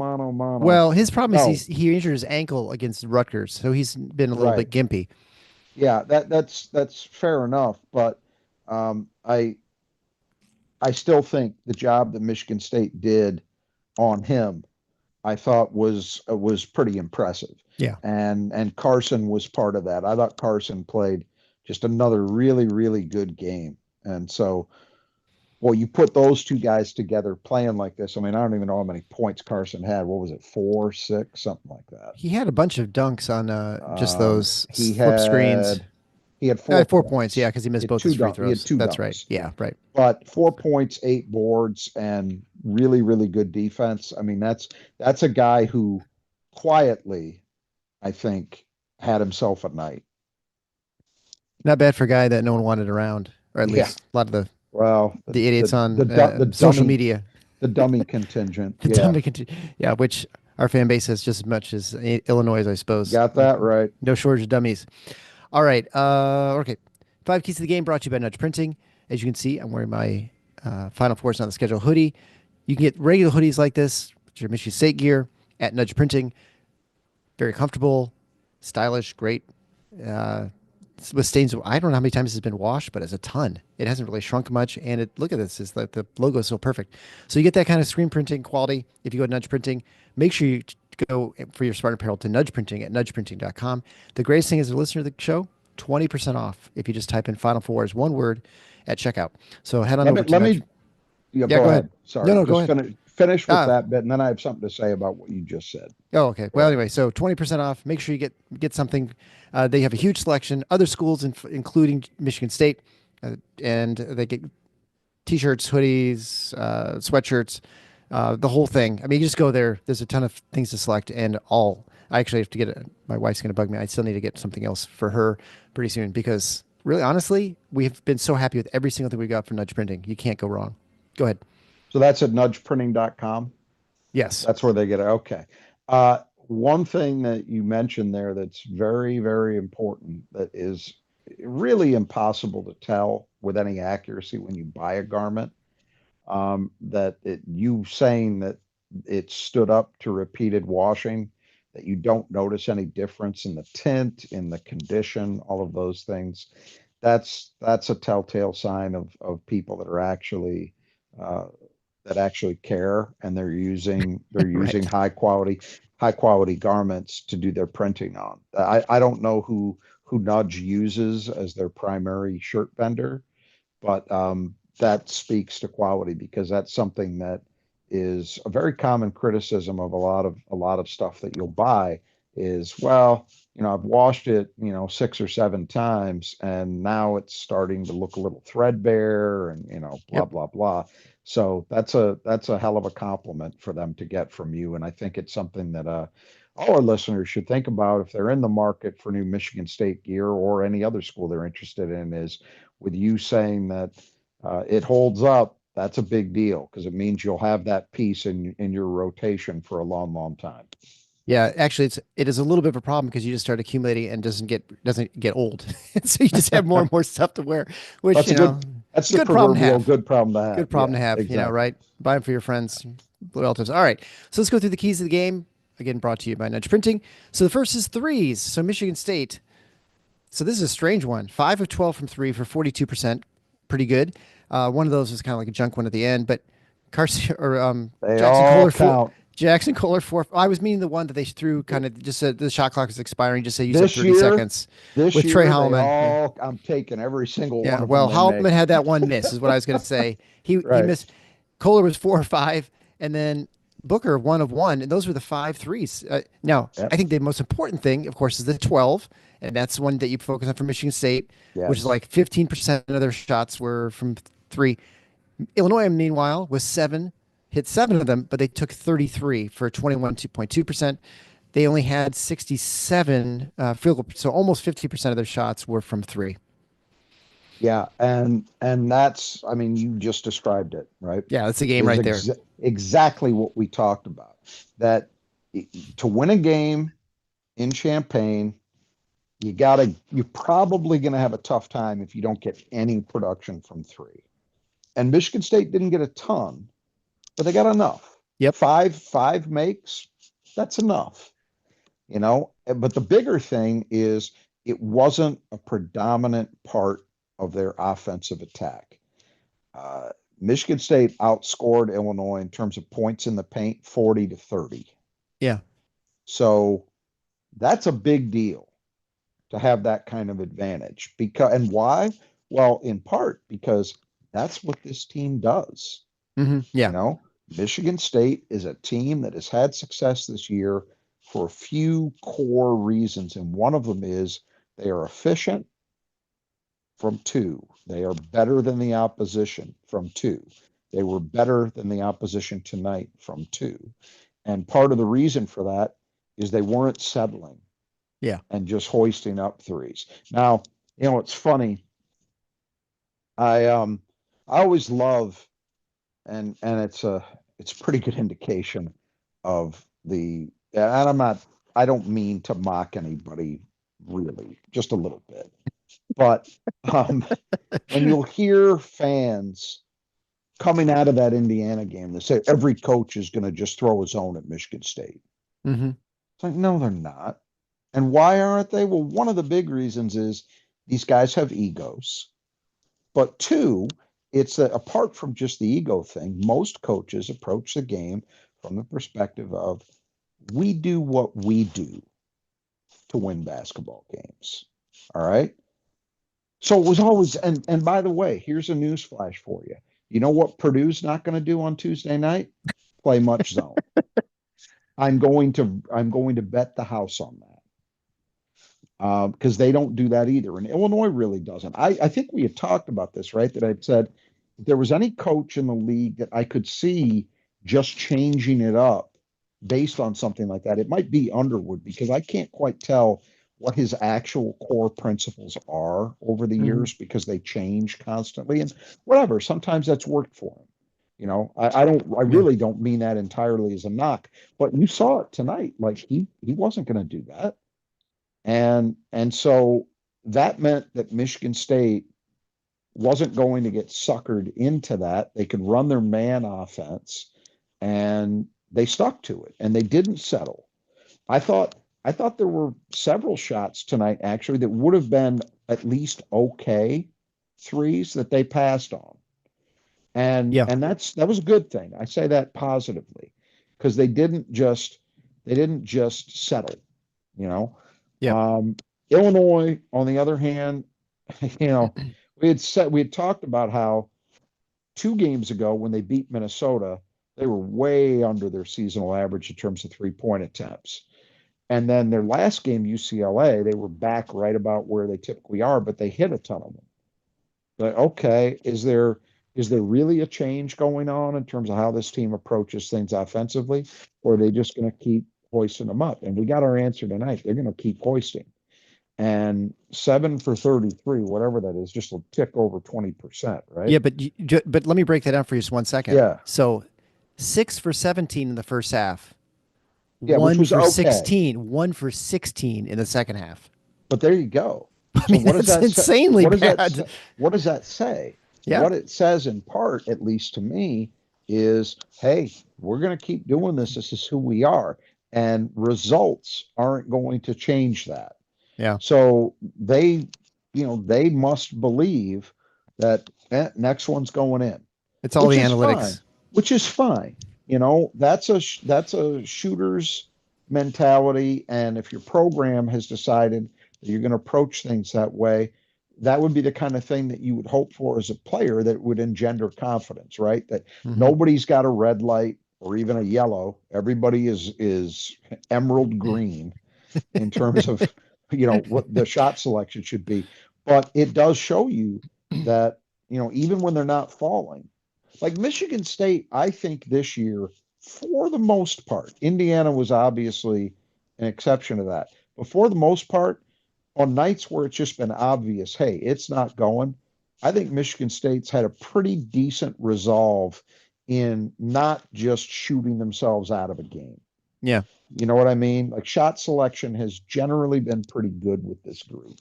[SPEAKER 1] Well, his problem is he injured his ankle against Rutgers, so he's been a little bit gimpy.
[SPEAKER 2] Yeah, that's fair enough, but I still think the job that Michigan State did on him I thought was pretty impressive.
[SPEAKER 1] Yeah.
[SPEAKER 2] And Carson was part of that. I thought Carson played just another really, really good game. And so, well, you put those two guys together playing like this. I mean, I don't even know how many points Carson had. What was it, 4, 6, something like that.
[SPEAKER 1] He had a bunch of dunks on just
[SPEAKER 2] Um,
[SPEAKER 1] those
[SPEAKER 2] he
[SPEAKER 1] flip screens.
[SPEAKER 2] had he had 4
[SPEAKER 1] 4 points, yeah,
[SPEAKER 2] points.
[SPEAKER 1] because he missed
[SPEAKER 2] He had
[SPEAKER 1] both his free
[SPEAKER 2] he had
[SPEAKER 1] throws.
[SPEAKER 2] two
[SPEAKER 1] That's right.
[SPEAKER 2] dunks,
[SPEAKER 1] Yeah, right.
[SPEAKER 2] but 4 points, 8 boards, and really, really good defense. I mean, that's a guy who quietly, I think, had himself a night.
[SPEAKER 1] Not bad for a guy that no one wanted around, or at
[SPEAKER 2] Yeah.
[SPEAKER 1] least a lot of the
[SPEAKER 2] Well,
[SPEAKER 1] the idiots on
[SPEAKER 2] the
[SPEAKER 1] social
[SPEAKER 2] dummy
[SPEAKER 1] media.
[SPEAKER 2] contingent.
[SPEAKER 1] The
[SPEAKER 2] Yeah,
[SPEAKER 1] dummy yeah, which our fan base has just as much as Illinois, I suppose.
[SPEAKER 2] got that right.
[SPEAKER 1] No shortage of dummies. All right. Okay. Five keys to the game brought to you by Nudge Printing. As you can see, I'm wearing my Final Four on the schedule hoodie. You can get regular hoodies like this, which are Michigan State gear, at Nudge Printing. Very comfortable, stylish, great. Uh, with stains, I don't know how many times it's been washed, but it's a ton. It hasn't really shrunk much, and look at this, is like the logo is so perfect. So you get that kind of screen printing quality if you go to Nudge Printing. Make sure you go for your Spartan apparel to Nudge Printing at nudgeprinting.com. The greatest thing is, a listener to the show, 20% off if you just type in Final Four as one word at checkout. So head on over to
[SPEAKER 2] Let
[SPEAKER 1] Nudge.
[SPEAKER 2] me yeah,
[SPEAKER 1] Yeah,
[SPEAKER 2] go
[SPEAKER 1] go ahead.
[SPEAKER 2] ahead.
[SPEAKER 1] No,
[SPEAKER 2] Sorry,
[SPEAKER 1] no, go
[SPEAKER 2] just
[SPEAKER 1] ahead.
[SPEAKER 2] finish with
[SPEAKER 1] Ah,
[SPEAKER 2] that bit, and then I have something to say about what you just said.
[SPEAKER 1] Oh, okay.
[SPEAKER 2] Go
[SPEAKER 1] Well,
[SPEAKER 2] ahead.
[SPEAKER 1] anyway, so 20% off. Make sure you get something. They have a huge selection. Other schools, including Michigan State, and they get t-shirts, hoodies, sweatshirts, the whole thing. I mean, you just go there. There's a ton of things to select, and all. I actually have to get it. My wife's going to bug me. I still need to get something else for her pretty soon because, really, honestly, we've been so happy with every single thing we got from Nudge Printing. You can't go wrong. Go ahead.
[SPEAKER 2] So that's at nudgeprinting.com.
[SPEAKER 1] Yes.
[SPEAKER 2] That's where they get it. Okay. One thing that you mentioned there that's very, very important that is really impossible to tell with any accuracy when you buy a garment, you saying that it stood up to repeated washing, that you don't notice any difference in the tint, in the condition, all of those things. That's a telltale sign of people that are actually uh, that actually care, and they're using
[SPEAKER 1] Right.
[SPEAKER 2] high quality garments to do their printing on. I don't know who Nudge uses as their primary shirt vendor, but that speaks to quality because that's something that is a very common criticism of a lot of stuff that you'll buy is, well, I've washed it, 6 or 7 times, and now it's starting to look a little threadbare, and blah
[SPEAKER 1] Yep.
[SPEAKER 2] blah blah. So that's a hell of a compliment for them to get from you, and I think it's something that all our listeners should think about if they're in the market for new Michigan State gear or any other school they're interested in. Is with you saying that it holds up, that's a big deal because it means you'll have that piece in your rotation for a long, long time.
[SPEAKER 1] Yeah, actually, it is a little bit of a problem because you just start accumulating and doesn't get old, so you just have more and more stuff to wear, which
[SPEAKER 2] That's a good. That's the
[SPEAKER 1] good problem to
[SPEAKER 2] proverbial
[SPEAKER 1] have.
[SPEAKER 2] good problem to have.
[SPEAKER 1] Good problem
[SPEAKER 2] Yeah,
[SPEAKER 1] to have,
[SPEAKER 2] exactly.
[SPEAKER 1] right? Buy them for your friends, relatives. All right, so let's go through the keys of the game. Again, brought to you by Nudge Printing. So the first is threes. So Michigan State. So this is a strange one. 5 of 12 from three for 42%. Pretty good. One of those was kind of like a junk one at the end, but Carson or
[SPEAKER 2] They
[SPEAKER 1] Jaxon
[SPEAKER 2] all
[SPEAKER 1] Kohler four.
[SPEAKER 2] count.
[SPEAKER 1] Jaxon Kohler four. I was meaning the one that they threw kind of just said the shot clock is expiring. Just say use up
[SPEAKER 2] This
[SPEAKER 1] 30
[SPEAKER 2] year,
[SPEAKER 1] seconds
[SPEAKER 2] this
[SPEAKER 1] with Trey
[SPEAKER 2] year they
[SPEAKER 1] Holloman. Yeah.
[SPEAKER 2] all. I'm taking every single one
[SPEAKER 1] Yeah.
[SPEAKER 2] of them
[SPEAKER 1] Well,
[SPEAKER 2] they make.
[SPEAKER 1] Holloman had that one miss, is what I was going to say. He
[SPEAKER 2] Right.
[SPEAKER 1] missed. Kohler was 4 or 5, and then Booker 1 of 1, and those were the 5 threes. Now, I
[SPEAKER 2] Yep.
[SPEAKER 1] think the most important thing, of course, is the 12, and that's the one that you focus on for Michigan State, which is
[SPEAKER 2] Yes.
[SPEAKER 1] like 15% of their shots were from three. Illinois, meanwhile, was 7 of them, but they took 33 for 21.2%. They only had 67 field goal, so almost 50% of their shots were from three.
[SPEAKER 2] Yeah, and that's. I mean, you just described it, right?
[SPEAKER 1] Yeah, that's the game
[SPEAKER 2] Is
[SPEAKER 1] right there.
[SPEAKER 2] exactly what we talked about. That to win a game in Champaign, you're probably gonna have a tough time if you don't get any production from three. And Michigan State didn't get a ton, but they got enough.
[SPEAKER 1] Yep.
[SPEAKER 2] Five makes, that's enough, But the bigger thing is it wasn't a predominant part of their offensive attack. Uh, Michigan State outscored Illinois in terms of points in the paint 40-30.
[SPEAKER 1] Yeah.
[SPEAKER 2] So that's a big deal to have that kind of advantage. Because and why? Well, in part because that's what this team does. You
[SPEAKER 1] Yeah.
[SPEAKER 2] know, Michigan State is a team that has had success this year for a few core reasons, and one of them is they are efficient from two. They are better than the opposition from two. They were better than the opposition tonight from two. And part of the reason for that is they weren't settling
[SPEAKER 1] Yeah.
[SPEAKER 2] and just hoisting up threes. Now, it's funny. I I always love, and it's a pretty good indication of and I don't mean to mock anybody really, just a little bit. But um when you'll hear fans coming out of that Indiana game that say every coach is going to just throw his own at Michigan State.
[SPEAKER 1] hmm
[SPEAKER 2] It's like, no, they're not. And why aren't they? Well, one of the big reasons is these guys have egos. But two, it's that apart from just the ego thing, most coaches approach the game from the perspective of we do what we do to win basketball games. All right. So it was always, and by the way, here's a news flash for you. You know what Purdue's not going to do on Tuesday night? Play much zone. I'm going to bet the house on that. Because they don't do that either. And Illinois really doesn't. I think we had talked about this, right? That I'd said if there was any coach in the league that I could see just changing it up based on something like that, it might be Underwood because I can't quite tell what his actual core principles are over the
[SPEAKER 1] hmm
[SPEAKER 2] years because they change constantly. And whatever, sometimes that's worked for him. I
[SPEAKER 1] Yeah.
[SPEAKER 2] really don't mean that entirely as a knock, but you saw it tonight. Like he wasn't going to do that. And so that meant that Michigan State wasn't going to get suckered into that. They could run their man offense and they stuck to it and they didn't settle. I thought I thought there were several shots tonight actually that would have been at least okay threes that they passed on. And
[SPEAKER 1] Yeah.
[SPEAKER 2] and that was a good thing. I say that positively because they didn't just settle, you know.
[SPEAKER 1] Yeah.
[SPEAKER 2] Um, Illinois, on the other hand, you know, we had talked about how 2 games ago when they beat Minnesota, they were way under their seasonal average in terms of 3-point attempts. And then their last game, UCLA, they were back right about where they typically are, but they hit a ton of them. But okay, is there really a change going on in terms of how this team approaches things offensively, or are they just going to keep hoisting them up? And we got our answer tonight. They're going to keep hoisting. And 7 for 33, whatever that is, just a tick over 20%, right?
[SPEAKER 1] Yeah. But let me break that down for you just 1 second.
[SPEAKER 2] Yeah.
[SPEAKER 1] So 6 for 17 in the first half,
[SPEAKER 2] Yeah, which
[SPEAKER 1] one
[SPEAKER 2] was
[SPEAKER 1] for
[SPEAKER 2] okay.
[SPEAKER 1] 16, 1 for 16 in the second half.
[SPEAKER 2] But there you go.
[SPEAKER 1] I
[SPEAKER 2] So
[SPEAKER 1] mean,
[SPEAKER 2] what does
[SPEAKER 1] that's
[SPEAKER 2] that say?
[SPEAKER 1] insanely
[SPEAKER 2] What does that
[SPEAKER 1] bad.
[SPEAKER 2] say? What does that say?
[SPEAKER 1] Yeah.
[SPEAKER 2] What it says in part, at least to me, is hey, we're going to keep doing this. This is who we are. And results aren't going to change that.
[SPEAKER 1] Yeah.
[SPEAKER 2] So they must believe that next one's going in,
[SPEAKER 1] It's all
[SPEAKER 2] which
[SPEAKER 1] the
[SPEAKER 2] is fine,
[SPEAKER 1] analytics.
[SPEAKER 2] which is fine. That's a shooter's mentality, and if your program has decided that you're going to approach things that way, that would be the kind of thing that you would hope for as a player that would engender confidence, right? That
[SPEAKER 1] hmm
[SPEAKER 2] nobody's got a red light or even a yellow. Everybody is emerald green in terms of what the shot selection should be. But it does show you that even when they're not falling, like Michigan State, I think this year, for the most part, Indiana was obviously an exception to that. But for the most part, on nights where it's just been obvious, hey, it's not going, I think Michigan State's had a pretty decent resolve in not just shooting themselves out of a game.
[SPEAKER 1] Yeah.
[SPEAKER 2] You know what I mean? Like shot selection has generally been pretty good with this group.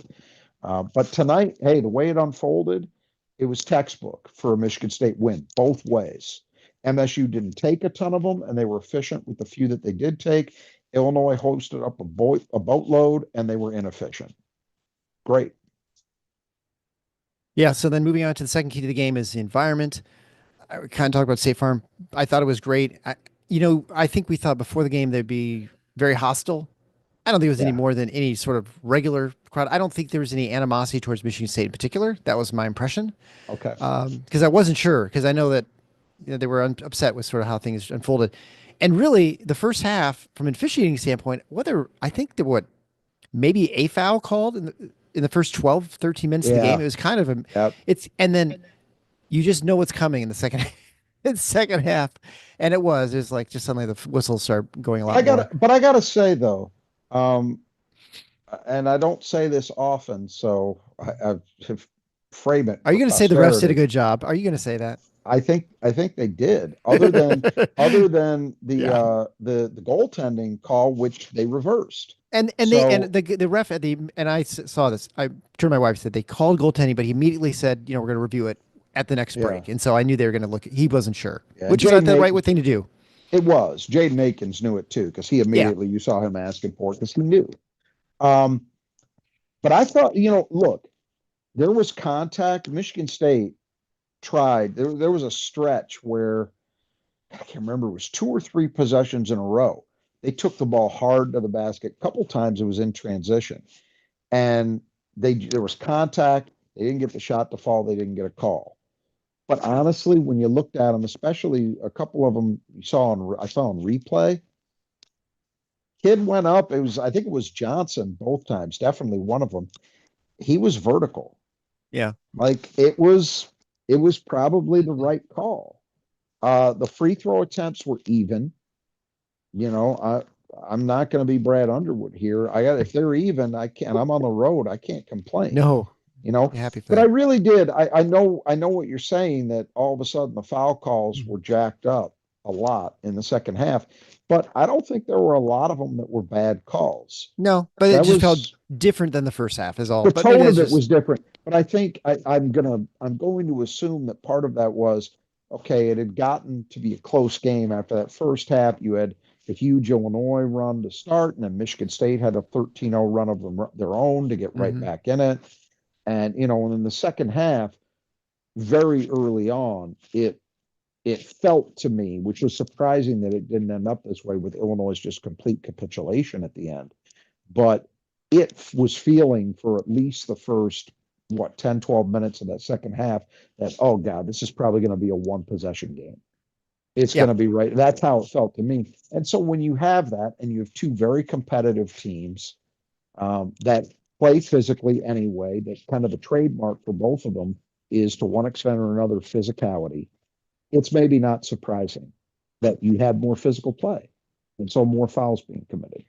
[SPEAKER 2] But tonight, hey, the way it unfolded, it was textbook for a Michigan State win both ways. MSU didn't take a ton of them, and they were efficient with the few that they did take. Illinois hosted up a boatload, and they were inefficient. Great.
[SPEAKER 1] Yeah. So then moving on to the second key to the game is the environment. I kind of talked about State Farm. I thought it was great. I think we thought before the game they'd be very hostile. I don't think it was any
[SPEAKER 2] Yeah.
[SPEAKER 1] more than any sort of regular crowd. I don't think there was any animosity towards Michigan State in particular. That was my impression.
[SPEAKER 2] Okay.
[SPEAKER 1] Because I wasn't sure, because I know that they were upset with sort of how things unfolded. And really, the first half, from an officiating standpoint, whether I think there were maybe a foul called in the first 12, 13 minutes of the game.
[SPEAKER 2] Yeah.
[SPEAKER 1] It was kind of
[SPEAKER 2] Yep.
[SPEAKER 1] and then you just know what's coming in the second in the second half. And it was like just suddenly the whistles start going a lot more.
[SPEAKER 2] But I gotta say though, um, and I don't say this often, so I have frame it
[SPEAKER 1] Are you
[SPEAKER 2] for
[SPEAKER 1] going to say the refs did a
[SPEAKER 2] posterity.
[SPEAKER 1] good job? Are you going to say that?
[SPEAKER 2] I think they did. Other than
[SPEAKER 1] Yeah.
[SPEAKER 2] the goaltending call, which they reversed.
[SPEAKER 1] And
[SPEAKER 2] So
[SPEAKER 1] the ref at the and saw this. I turned to my wife and said they called goaltending, but he immediately said, we're going to review it at the next
[SPEAKER 2] yeah,
[SPEAKER 1] break. And so I knew they were going to look. He wasn't sure,
[SPEAKER 2] yeah.
[SPEAKER 1] which is not the right thing to do.
[SPEAKER 2] It was Jaden Akins knew it too because he
[SPEAKER 1] Yeah.
[SPEAKER 2] immediately you saw him asking for it because he knew. Um, but I thought, look, there was contact. Michigan State tried. There was a stretch where I can't remember, it was two or three possessions in a row. They took the ball hard to the basket. A couple times it was in transition. And there was contact. They didn't get the shot to fall. They didn't get a call. But honestly, when you looked at them, especially a couple of them I saw on replay, kid went up. I think it was Johnson both times, definitely one of them. He was vertical.
[SPEAKER 1] Yeah.
[SPEAKER 2] Like it was probably the right call. The free throw attempts were even. You know, I'm not going to be Brad Underwood here. If they're even, I can't. I'm on the road. I can't complain.
[SPEAKER 1] No.
[SPEAKER 2] You know,
[SPEAKER 1] You're happy for
[SPEAKER 2] but I
[SPEAKER 1] that.
[SPEAKER 2] really did. I know what you're saying that all of a sudden the foul calls were jacked up a lot in the second half, but I don't think there were a lot of them that were bad calls.
[SPEAKER 1] No, but it
[SPEAKER 2] That
[SPEAKER 1] just felt
[SPEAKER 2] was
[SPEAKER 1] different than the first half is all.
[SPEAKER 2] the
[SPEAKER 1] But maybe
[SPEAKER 2] tone
[SPEAKER 1] that's
[SPEAKER 2] of it
[SPEAKER 1] just
[SPEAKER 2] was different. But I think I'm going to assume that part of that was okay. It had gotten to be a close game after that first half. You had a huge Illinois run to start, and then Michigan State had a 13-0 run of their own to get right
[SPEAKER 1] mhm.
[SPEAKER 2] back in it. And and in the second half, very early on, it felt to me, which was surprising that it didn't end up this way with Illinois' just complete capitulation at the end. But it was feeling for at least the first, 10, 12 minutes of that second half that, oh God, this is probably going to be a one possession game. It's
[SPEAKER 1] Yeah.
[SPEAKER 2] going to be right. That's how it felt to me. And so when you have that and you have two very competitive teams that play physically anyway, that kind of a trademark for both of them is to one extent or another physicality. It's maybe not surprising that you had more physical play and so more fouls being committed,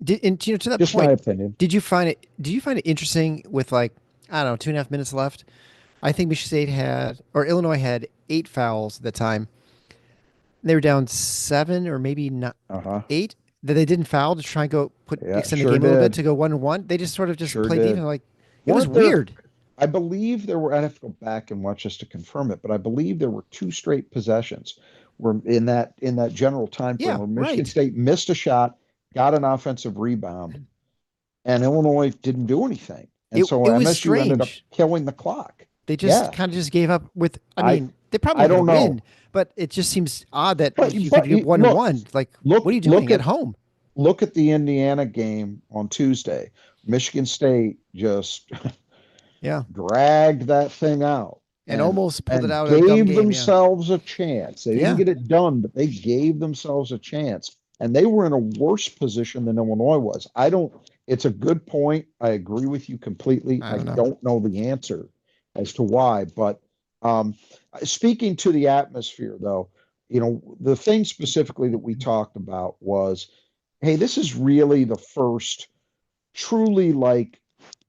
[SPEAKER 1] Did, and to that
[SPEAKER 2] just my
[SPEAKER 1] point,
[SPEAKER 2] opinion.
[SPEAKER 1] did you find it interesting with like, I don't know, 2.5 minutes left? I think Michigan State had, or Illinois had 8 fouls at the time. They were down 7 or maybe not
[SPEAKER 2] Uh-huh.
[SPEAKER 1] 8 that they didn't foul to try and
[SPEAKER 2] Yeah,
[SPEAKER 1] extend the
[SPEAKER 2] sure
[SPEAKER 1] game a little bit
[SPEAKER 2] did.
[SPEAKER 1] to go 1-1. They just sort of just
[SPEAKER 2] Sure
[SPEAKER 1] played
[SPEAKER 2] did.
[SPEAKER 1] defense. Like it was
[SPEAKER 2] Weren't there,
[SPEAKER 1] weird.
[SPEAKER 2] I believe there were, I'd have to go back and watch just to confirm it, but I believe there were two straight possessions where in that general time frame
[SPEAKER 1] Yeah,
[SPEAKER 2] where Michigan
[SPEAKER 1] right.
[SPEAKER 2] State missed a shot, got an offensive rebound, and Illinois didn't do anything. And so
[SPEAKER 1] It was
[SPEAKER 2] MSU ended up
[SPEAKER 1] strange.
[SPEAKER 2] killing the clock.
[SPEAKER 1] They just
[SPEAKER 2] Yeah.
[SPEAKER 1] kind of just gave up with. I
[SPEAKER 2] I
[SPEAKER 1] mean, they probably
[SPEAKER 2] I
[SPEAKER 1] were going
[SPEAKER 2] don't
[SPEAKER 1] to
[SPEAKER 2] know.
[SPEAKER 1] win, but it just seems odd that
[SPEAKER 2] But
[SPEAKER 1] you could get one and
[SPEAKER 2] look,
[SPEAKER 1] one. Like, what are you
[SPEAKER 2] look
[SPEAKER 1] doing at
[SPEAKER 2] at
[SPEAKER 1] home?
[SPEAKER 2] the Indiana game on Tuesday. Michigan State just
[SPEAKER 1] Yeah,
[SPEAKER 2] dragged that thing out
[SPEAKER 1] and almost pulled it
[SPEAKER 2] and
[SPEAKER 1] out of a dumb
[SPEAKER 2] gave
[SPEAKER 1] game. Yeah,
[SPEAKER 2] themselves a chance. They didn't
[SPEAKER 1] yeah.
[SPEAKER 2] get it done, but they gave themselves a chance. And they were in a worse position than Illinois was. I don't, it's a good point. I agree with you completely.
[SPEAKER 1] I
[SPEAKER 2] I
[SPEAKER 1] don't know.
[SPEAKER 2] don't know the answer as to why, but um, speaking to the atmosphere, though, the thing specifically that we talked about was, hey, this is really the first truly like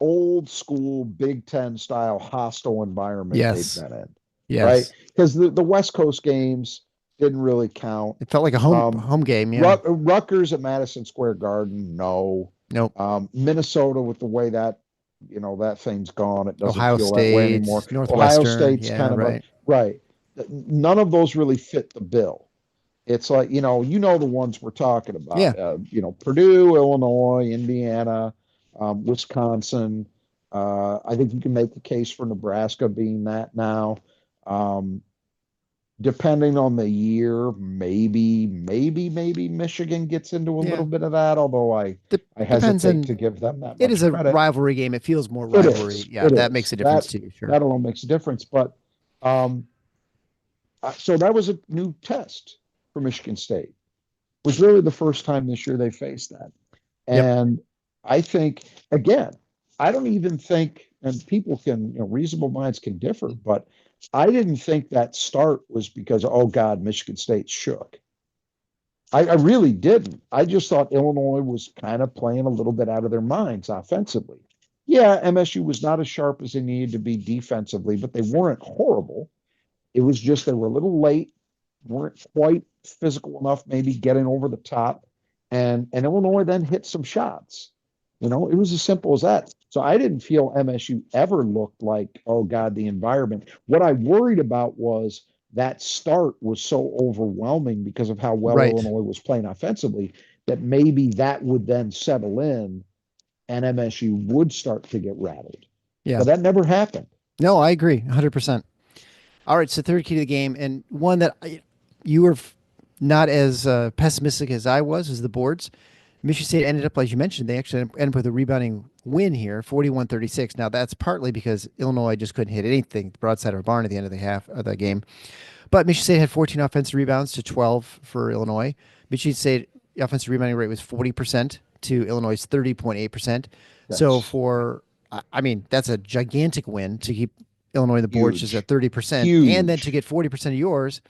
[SPEAKER 2] old school Big Ten style hostile environment they've
[SPEAKER 1] Yes,
[SPEAKER 2] been in, right?
[SPEAKER 1] yes.
[SPEAKER 2] Because the West Coast games didn't really count.
[SPEAKER 1] It felt like a
[SPEAKER 2] Um,
[SPEAKER 1] home game. Yeah.
[SPEAKER 2] Rutgers at Madison Square Garden, no.
[SPEAKER 1] Nope.
[SPEAKER 2] Minnesota with the way that that thing's gone, it doesn't
[SPEAKER 1] Ohio
[SPEAKER 2] feel that way anymore.
[SPEAKER 1] State,
[SPEAKER 2] Ohio
[SPEAKER 1] Northwestern.
[SPEAKER 2] State's
[SPEAKER 1] Yeah,
[SPEAKER 2] kind of a
[SPEAKER 1] right.
[SPEAKER 2] right. None of those really fit the bill. It's like, the ones we're talking
[SPEAKER 1] Yeah.
[SPEAKER 2] about, Purdue, Illinois, Indiana, Wisconsin. I think you can make the case for Nebraska being that now. Um, depending on the year, maybe Michigan gets into a
[SPEAKER 1] Yeah.
[SPEAKER 2] little bit of that, although
[SPEAKER 1] De-
[SPEAKER 2] I
[SPEAKER 1] Depends
[SPEAKER 2] hesitate
[SPEAKER 1] on,
[SPEAKER 2] to give them that
[SPEAKER 1] it
[SPEAKER 2] much
[SPEAKER 1] is a
[SPEAKER 2] credit.
[SPEAKER 1] rivalry game. It feels more
[SPEAKER 2] It
[SPEAKER 1] rivalry.
[SPEAKER 2] is.
[SPEAKER 1] Yeah.
[SPEAKER 2] It
[SPEAKER 1] That makes
[SPEAKER 2] is.
[SPEAKER 1] a difference too. Sure.
[SPEAKER 2] That alone makes a difference. But um, so that was a new test for Michigan State. It was really the first time this year they faced that.
[SPEAKER 1] Yep.
[SPEAKER 2] And I think, again, I don't even think, and people can, reasonable minds can differ, but I didn't think that start was because, oh God, Michigan State shook. I really didn't. I just thought Illinois was kind of playing a little bit out of their minds offensively. Yeah, MSU was not as sharp as they needed to be defensively, but they weren't horrible. It was just they were a little late, weren't quite physical enough, maybe getting over the top. And Illinois then hit some shots. It was as simple as that. So I didn't feel MSU ever looked like, oh God, the environment. What I worried about was that start was so overwhelming because of how well
[SPEAKER 1] Right.
[SPEAKER 2] Illinois was playing offensively that maybe that would then settle in and MSU would start to get rattled.
[SPEAKER 1] Yeah.
[SPEAKER 2] But that never happened.
[SPEAKER 1] No, I agree 100%. All right. So third key to the game, and one that you were not as pessimistic as I was the boards. Michigan State ended up, like you mentioned, they actually ended up with a rebounding win here, 41-36. Now, that's partly because Illinois just couldn't hit anything broadside of a barn at the end of the half of the game. But Michigan State had 14 offensive rebounds to 12 for Illinois. Michigan State offensive rebounding rate was 40% to Illinois' 30.8%. So
[SPEAKER 2] Yes.
[SPEAKER 1] I mean, that's a gigantic win to keep Illinois on the boards just
[SPEAKER 2] Huge.
[SPEAKER 1] at 30%, and then to
[SPEAKER 2] Huge.
[SPEAKER 1] get 40% of yours.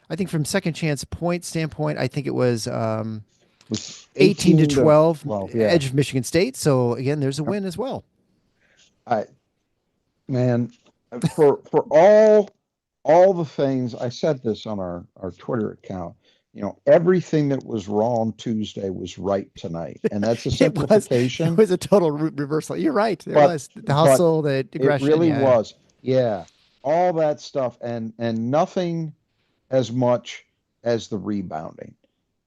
[SPEAKER 1] I think from second chance point standpoint, I think it was
[SPEAKER 2] Was
[SPEAKER 1] 18 to
[SPEAKER 2] 18 to
[SPEAKER 1] 12
[SPEAKER 2] 12. Yeah.
[SPEAKER 1] edge of Michigan State. So again, there's a win as well.
[SPEAKER 2] I man, for all the things I said this on our Twitter account, everything that was wrong Tuesday was right tonight. And that's a
[SPEAKER 1] It
[SPEAKER 2] simplification,
[SPEAKER 1] was a total reversal. You're right. There
[SPEAKER 2] but
[SPEAKER 1] was the
[SPEAKER 2] but
[SPEAKER 1] hustle, the
[SPEAKER 2] it
[SPEAKER 1] aggression.
[SPEAKER 2] really
[SPEAKER 1] Yeah.
[SPEAKER 2] was. Yeah. All that stuff and nothing as much as the rebounding.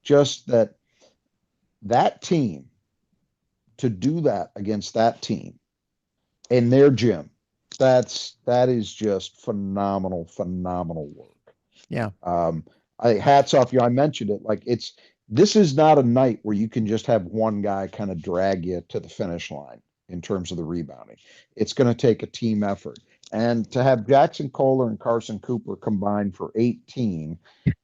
[SPEAKER 2] Just that team to do that against that team in their gym. That is just phenomenal work.
[SPEAKER 1] Yeah.
[SPEAKER 2] Hats off you. I mentioned it. Like this is not a night where you can just have one guy kind of drag you to the finish line in terms of the rebounding. It's going to take a team effort. And to have Jaxon Kohler and Carson Cooper combined for 18,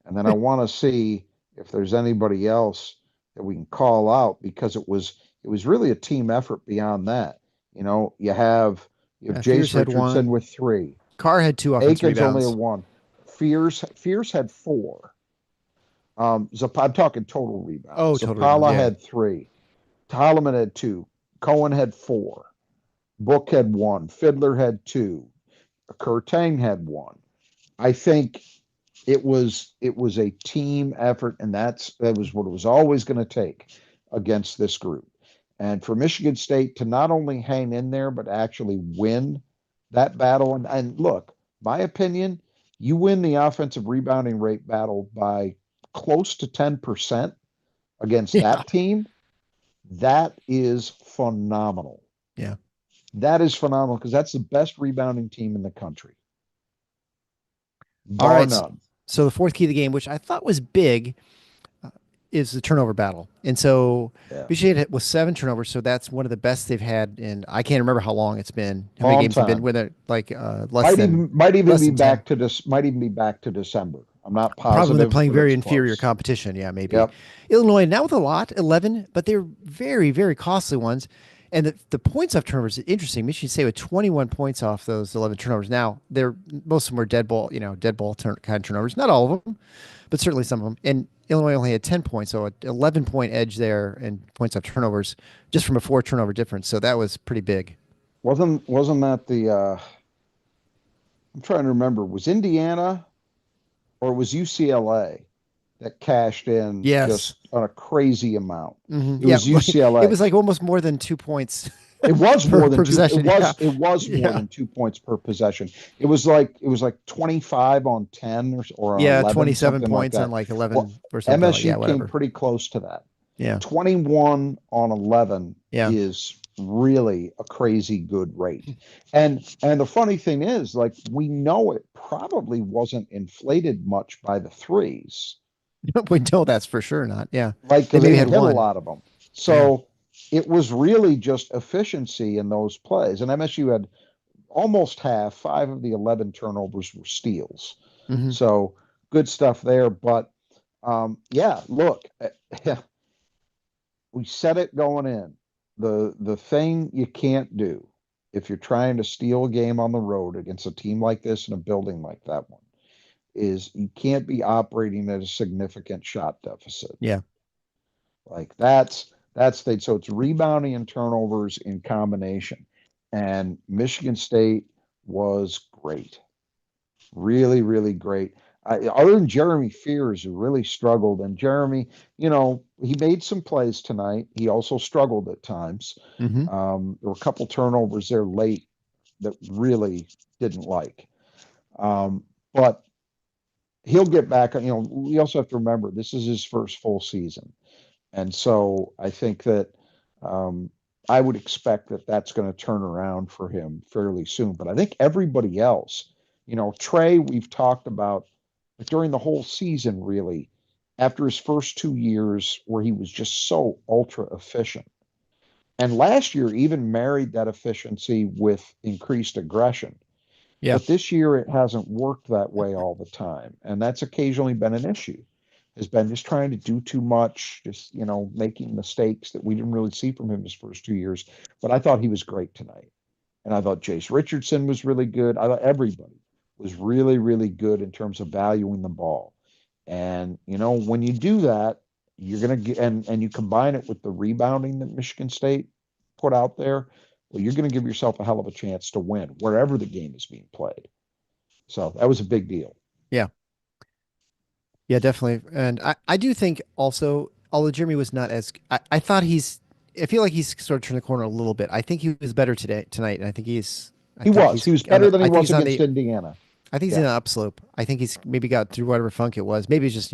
[SPEAKER 2] and then I want to see if there's anybody else that we can call out because it was really a team effort beyond that. You have
[SPEAKER 1] Fears
[SPEAKER 2] Jace
[SPEAKER 1] had
[SPEAKER 2] Richardson
[SPEAKER 1] one.
[SPEAKER 2] with 3.
[SPEAKER 1] Carr had 2 offensive
[SPEAKER 2] Aiken's only a
[SPEAKER 1] rebounds.
[SPEAKER 2] 1. Fierce had 4. I'm talking total
[SPEAKER 1] Oh,
[SPEAKER 2] rebounds.
[SPEAKER 1] total rebounds.
[SPEAKER 2] Zapala
[SPEAKER 1] Yeah.
[SPEAKER 2] had 3. Tolliman had 2. Cohen had 4. Book had 1. Fiddler had 2. Kurtang had 1. I think it was a team effort, and that was what it was always going to take against this group. And for Michigan State to not only hang in there, but actually win that battle. And look, my opinion, you win the offensive rebounding rate battle by close to 10% against
[SPEAKER 1] Yeah.
[SPEAKER 2] that team. That is phenomenal.
[SPEAKER 1] Yeah.
[SPEAKER 2] That is phenomenal because that's the best rebounding team in the country,
[SPEAKER 1] All
[SPEAKER 2] bar
[SPEAKER 1] right.
[SPEAKER 2] none.
[SPEAKER 1] So the fourth key of the game, which I thought was big, is the turnover battle. And so
[SPEAKER 2] Yeah.
[SPEAKER 1] Michigan was 7 turnovers. So that's one of the best they've had in, I can't remember how long it's been, how many
[SPEAKER 2] Long
[SPEAKER 1] games have been
[SPEAKER 2] time.
[SPEAKER 1] with it, like
[SPEAKER 2] Might even might even
[SPEAKER 1] less
[SPEAKER 2] be
[SPEAKER 1] than 10.
[SPEAKER 2] back to this. Might even be back to December. I'm not
[SPEAKER 1] Probably when they're
[SPEAKER 2] positive,
[SPEAKER 1] playing
[SPEAKER 2] but
[SPEAKER 1] very
[SPEAKER 2] it's
[SPEAKER 1] inferior
[SPEAKER 2] close.
[SPEAKER 1] competition. Yeah, maybe.
[SPEAKER 2] Yep.
[SPEAKER 1] Illinois, not with a lot, 11, but they're very, very costly ones. And the points off turnovers is interesting. Michigan State with 21 points off those 11 turnovers. Now, they're most of them were dead ball kind of turnovers. Not all of them, but certainly some of them. And Illinois only had 10 points, so an 11-point edge there and points off turnovers just from a 4 turnover difference. So that was pretty big.
[SPEAKER 2] Wasn't that the? I'm trying to remember. Was Indiana or was UCLA that cashed in
[SPEAKER 1] Yes.
[SPEAKER 2] just on a crazy amount? It
[SPEAKER 1] Yeah.
[SPEAKER 2] was
[SPEAKER 1] It
[SPEAKER 2] UCLA.
[SPEAKER 1] was like almost more than 2 points
[SPEAKER 2] It was more than
[SPEAKER 1] per
[SPEAKER 2] two. It
[SPEAKER 1] possession. Yeah.
[SPEAKER 2] was it was more
[SPEAKER 1] Yeah.
[SPEAKER 2] than 2 points per possession. It was like 25 on 10 or on
[SPEAKER 1] Yeah.
[SPEAKER 2] 11,
[SPEAKER 1] 27
[SPEAKER 2] something like
[SPEAKER 1] points on
[SPEAKER 2] that.
[SPEAKER 1] like
[SPEAKER 2] Well,
[SPEAKER 1] 11 or something. Like,
[SPEAKER 2] MSU
[SPEAKER 1] yeah,
[SPEAKER 2] came
[SPEAKER 1] whatever.
[SPEAKER 2] pretty close to that.
[SPEAKER 1] Yeah.
[SPEAKER 2] 21 on 11
[SPEAKER 1] Yeah.
[SPEAKER 2] is really a crazy good rate. And the funny thing is, like, we know it probably wasn't inflated much by the threes,
[SPEAKER 1] We know that's for sure not. Yeah.
[SPEAKER 2] right?
[SPEAKER 1] They
[SPEAKER 2] Because they
[SPEAKER 1] maybe
[SPEAKER 2] didn't
[SPEAKER 1] had
[SPEAKER 2] hit a
[SPEAKER 1] one.
[SPEAKER 2] lot of them.
[SPEAKER 1] Yeah.
[SPEAKER 2] So it was really just efficiency in those plays. And MSU had almost half, 5 of the 11 turnovers were steals.
[SPEAKER 1] Hmm.
[SPEAKER 2] So good stuff there. But yeah, look, we said it going in. The thing you can't do if you're trying to steal a game on the road against a team like this in a building like that one is you can't be operating at a significant shot deficit.
[SPEAKER 1] Yeah.
[SPEAKER 2] Like that's the so it's rebounding and turnovers in combination. And Michigan State was great. Really, really great. Other than Jeremy Fears, who really struggled, and Jeremy, he made some plays tonight. He also struggled at times.
[SPEAKER 1] Hmm.
[SPEAKER 2] There were a couple turnovers there late that really didn't like. But he'll get back. We also have to remember this is his first full season. And so I think that um, I would expect that that's going to turn around for him fairly soon. But I think everybody else, Trey, we've talked about during the whole season, really, after his first 2 years where he was just so ultra efficient. And last year even married that efficiency with increased aggression.
[SPEAKER 1] Yeah.
[SPEAKER 2] But this year it hasn't worked that way all the time. And that's occasionally been an issue. Has been just trying to do too much, just, making mistakes that we didn't really see from him his first 2 years. But I thought he was great tonight. And I thought Jace Richardson was really good. I thought everybody was really, really good in terms of valuing the ball. And, when you do that, you're going to get, and you combine it with the rebounding that Michigan State put out there, well, you're going to give yourself a hell of a chance to win wherever the game is being played. So that was a big deal.
[SPEAKER 1] Yeah. Yeah, definitely. And I do think also, although Jeremy was not as, I thought I feel like he's sort of turned the corner a little bit. I think he was better tonight. And I
[SPEAKER 2] He
[SPEAKER 1] think
[SPEAKER 2] was.
[SPEAKER 1] he's
[SPEAKER 2] He was
[SPEAKER 1] on
[SPEAKER 2] better
[SPEAKER 1] the,
[SPEAKER 2] than he
[SPEAKER 1] I think
[SPEAKER 2] was
[SPEAKER 1] he's on
[SPEAKER 2] against
[SPEAKER 1] the,
[SPEAKER 2] Indiana.
[SPEAKER 1] I think he's in
[SPEAKER 2] Yeah.
[SPEAKER 1] an upslope. I think he's maybe got through whatever funk it was. Maybe it's just,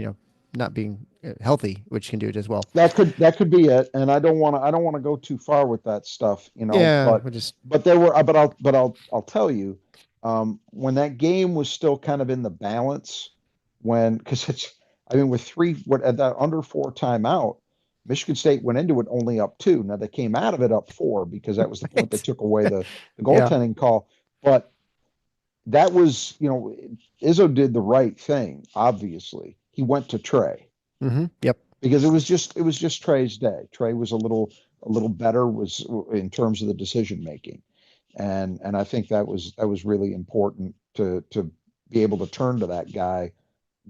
[SPEAKER 1] not being healthy, which can do it as well.
[SPEAKER 2] That could be it. And I don't want to go too far with that stuff,
[SPEAKER 1] Yeah,
[SPEAKER 2] but
[SPEAKER 1] we're just,
[SPEAKER 2] there were but I'll tell you, when that game was still kind of in the balance, when because it's I mean with three what at that under four timeout, Michigan State went into it only up two. Now they came out of it up four because that was the point that
[SPEAKER 1] right.
[SPEAKER 2] took away the
[SPEAKER 1] Yeah.
[SPEAKER 2] goaltending call. But that was, Izzo did the right thing, obviously. He went to Trey
[SPEAKER 1] Yep.
[SPEAKER 2] because it was just Trey's day. Trey was a little better was in terms of the decision making, and I think that was really important to be able to turn to that guy,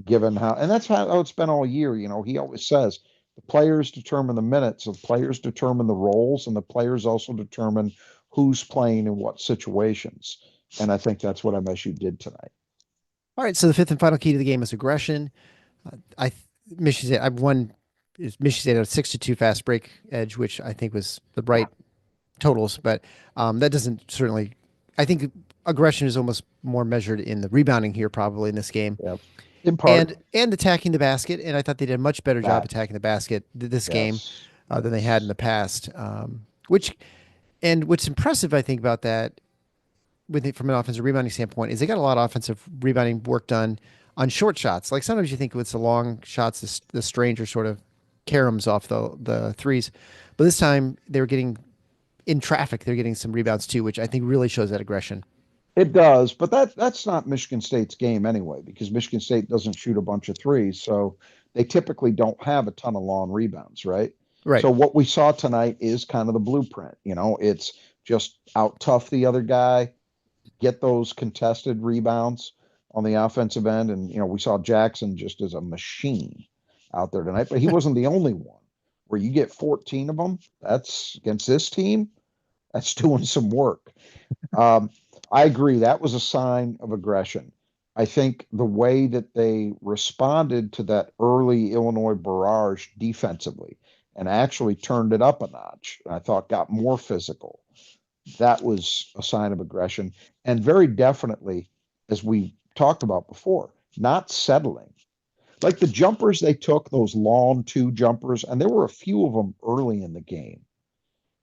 [SPEAKER 2] given how and that's how it's been all year. He always says the players determine the minutes, the players determine the roles, and the players also determine who's playing in what situations. And I think that's what MSU did tonight.
[SPEAKER 1] All right. So the fifth and final key to the game is aggression. I Michigan State. I've won. Michigan State had a 6-2 fast break edge, which I think was the right totals, but that doesn't certainly. I think aggression is almost more measured in the rebounding here, probably in this game,
[SPEAKER 2] Yeah, in part
[SPEAKER 1] and attacking the basket. And I thought they did a much better job
[SPEAKER 2] that.
[SPEAKER 1] attacking the basket this game
[SPEAKER 2] Yes,
[SPEAKER 1] than they had in
[SPEAKER 2] yes.
[SPEAKER 1] the past. Which and what's impressive, I think, about that from an offensive rebounding standpoint is they got a lot of offensive rebounding work done on short shots. Like sometimes you think with the long shots, the stranger sort of caroms off the threes, but this time they were getting in traffic. They're getting some rebounds too, which I think really shows that aggression.
[SPEAKER 2] It does, but that's not Michigan State's game anyway, because Michigan State doesn't shoot a bunch of threes, so they typically don't have a ton of long rebounds, right?
[SPEAKER 1] Right.
[SPEAKER 2] So what we saw tonight is kind of the blueprint. It's just out tough the other guy, get those contested rebounds on the offensive end, and we saw Jaxon just as a machine out there tonight, but he wasn't the only one. Where you get 14 of them, that's against this team, that's doing some work. Um, I agree. That was a sign of aggression. I think the way that they responded to that early Illinois barrage defensively and actually turned it up a notch, I thought got more physical. That was a sign of aggression. And very definitely, as we talked about before, not settling. Like the jumpers they took, those long two jumpers, and there were a few of them early in the game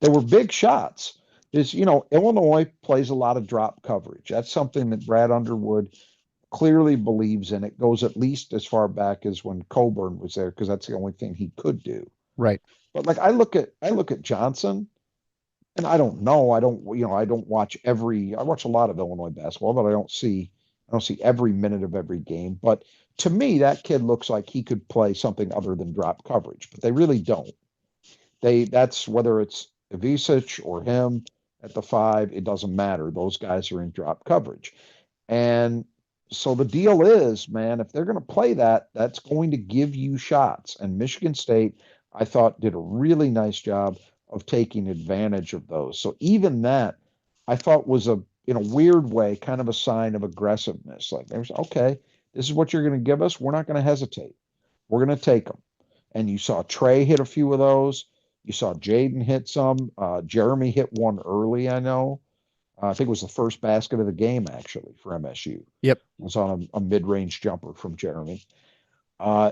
[SPEAKER 2] They were big shots. Illinois plays a lot of drop coverage. That's something that Brad Underwood clearly believes in. It goes at least as far back as when Coburn was there, because that's the only thing he could do.
[SPEAKER 1] Right.
[SPEAKER 2] But like I look at Johnson, and I don't know. I don't watch I watch a lot of Illinois basketball, but I don't see every minute of every game. But to me, that kid looks like he could play something other than drop coverage, but they really don't. That's whether it's Ivisic or him at the five, it doesn't matter. Those guys are in drop coverage. And so the deal is, man, if they're going to play that, that's going to give you shots. And Michigan State, I thought, did a really nice job of taking advantage of those. So even that, I thought was in a weird way, kind of a sign of aggressiveness. Like, there's okay, this is what you're going to give us. We're not going to hesitate. We're going to take them. And you saw Trey hit a few of those. You saw Jaden hit some. Jeremy hit one early, I know. I think it was the first basket of the game, actually, for MSU.
[SPEAKER 1] Yep.
[SPEAKER 2] It was on a mid-range jumper from Jeremy. Uh,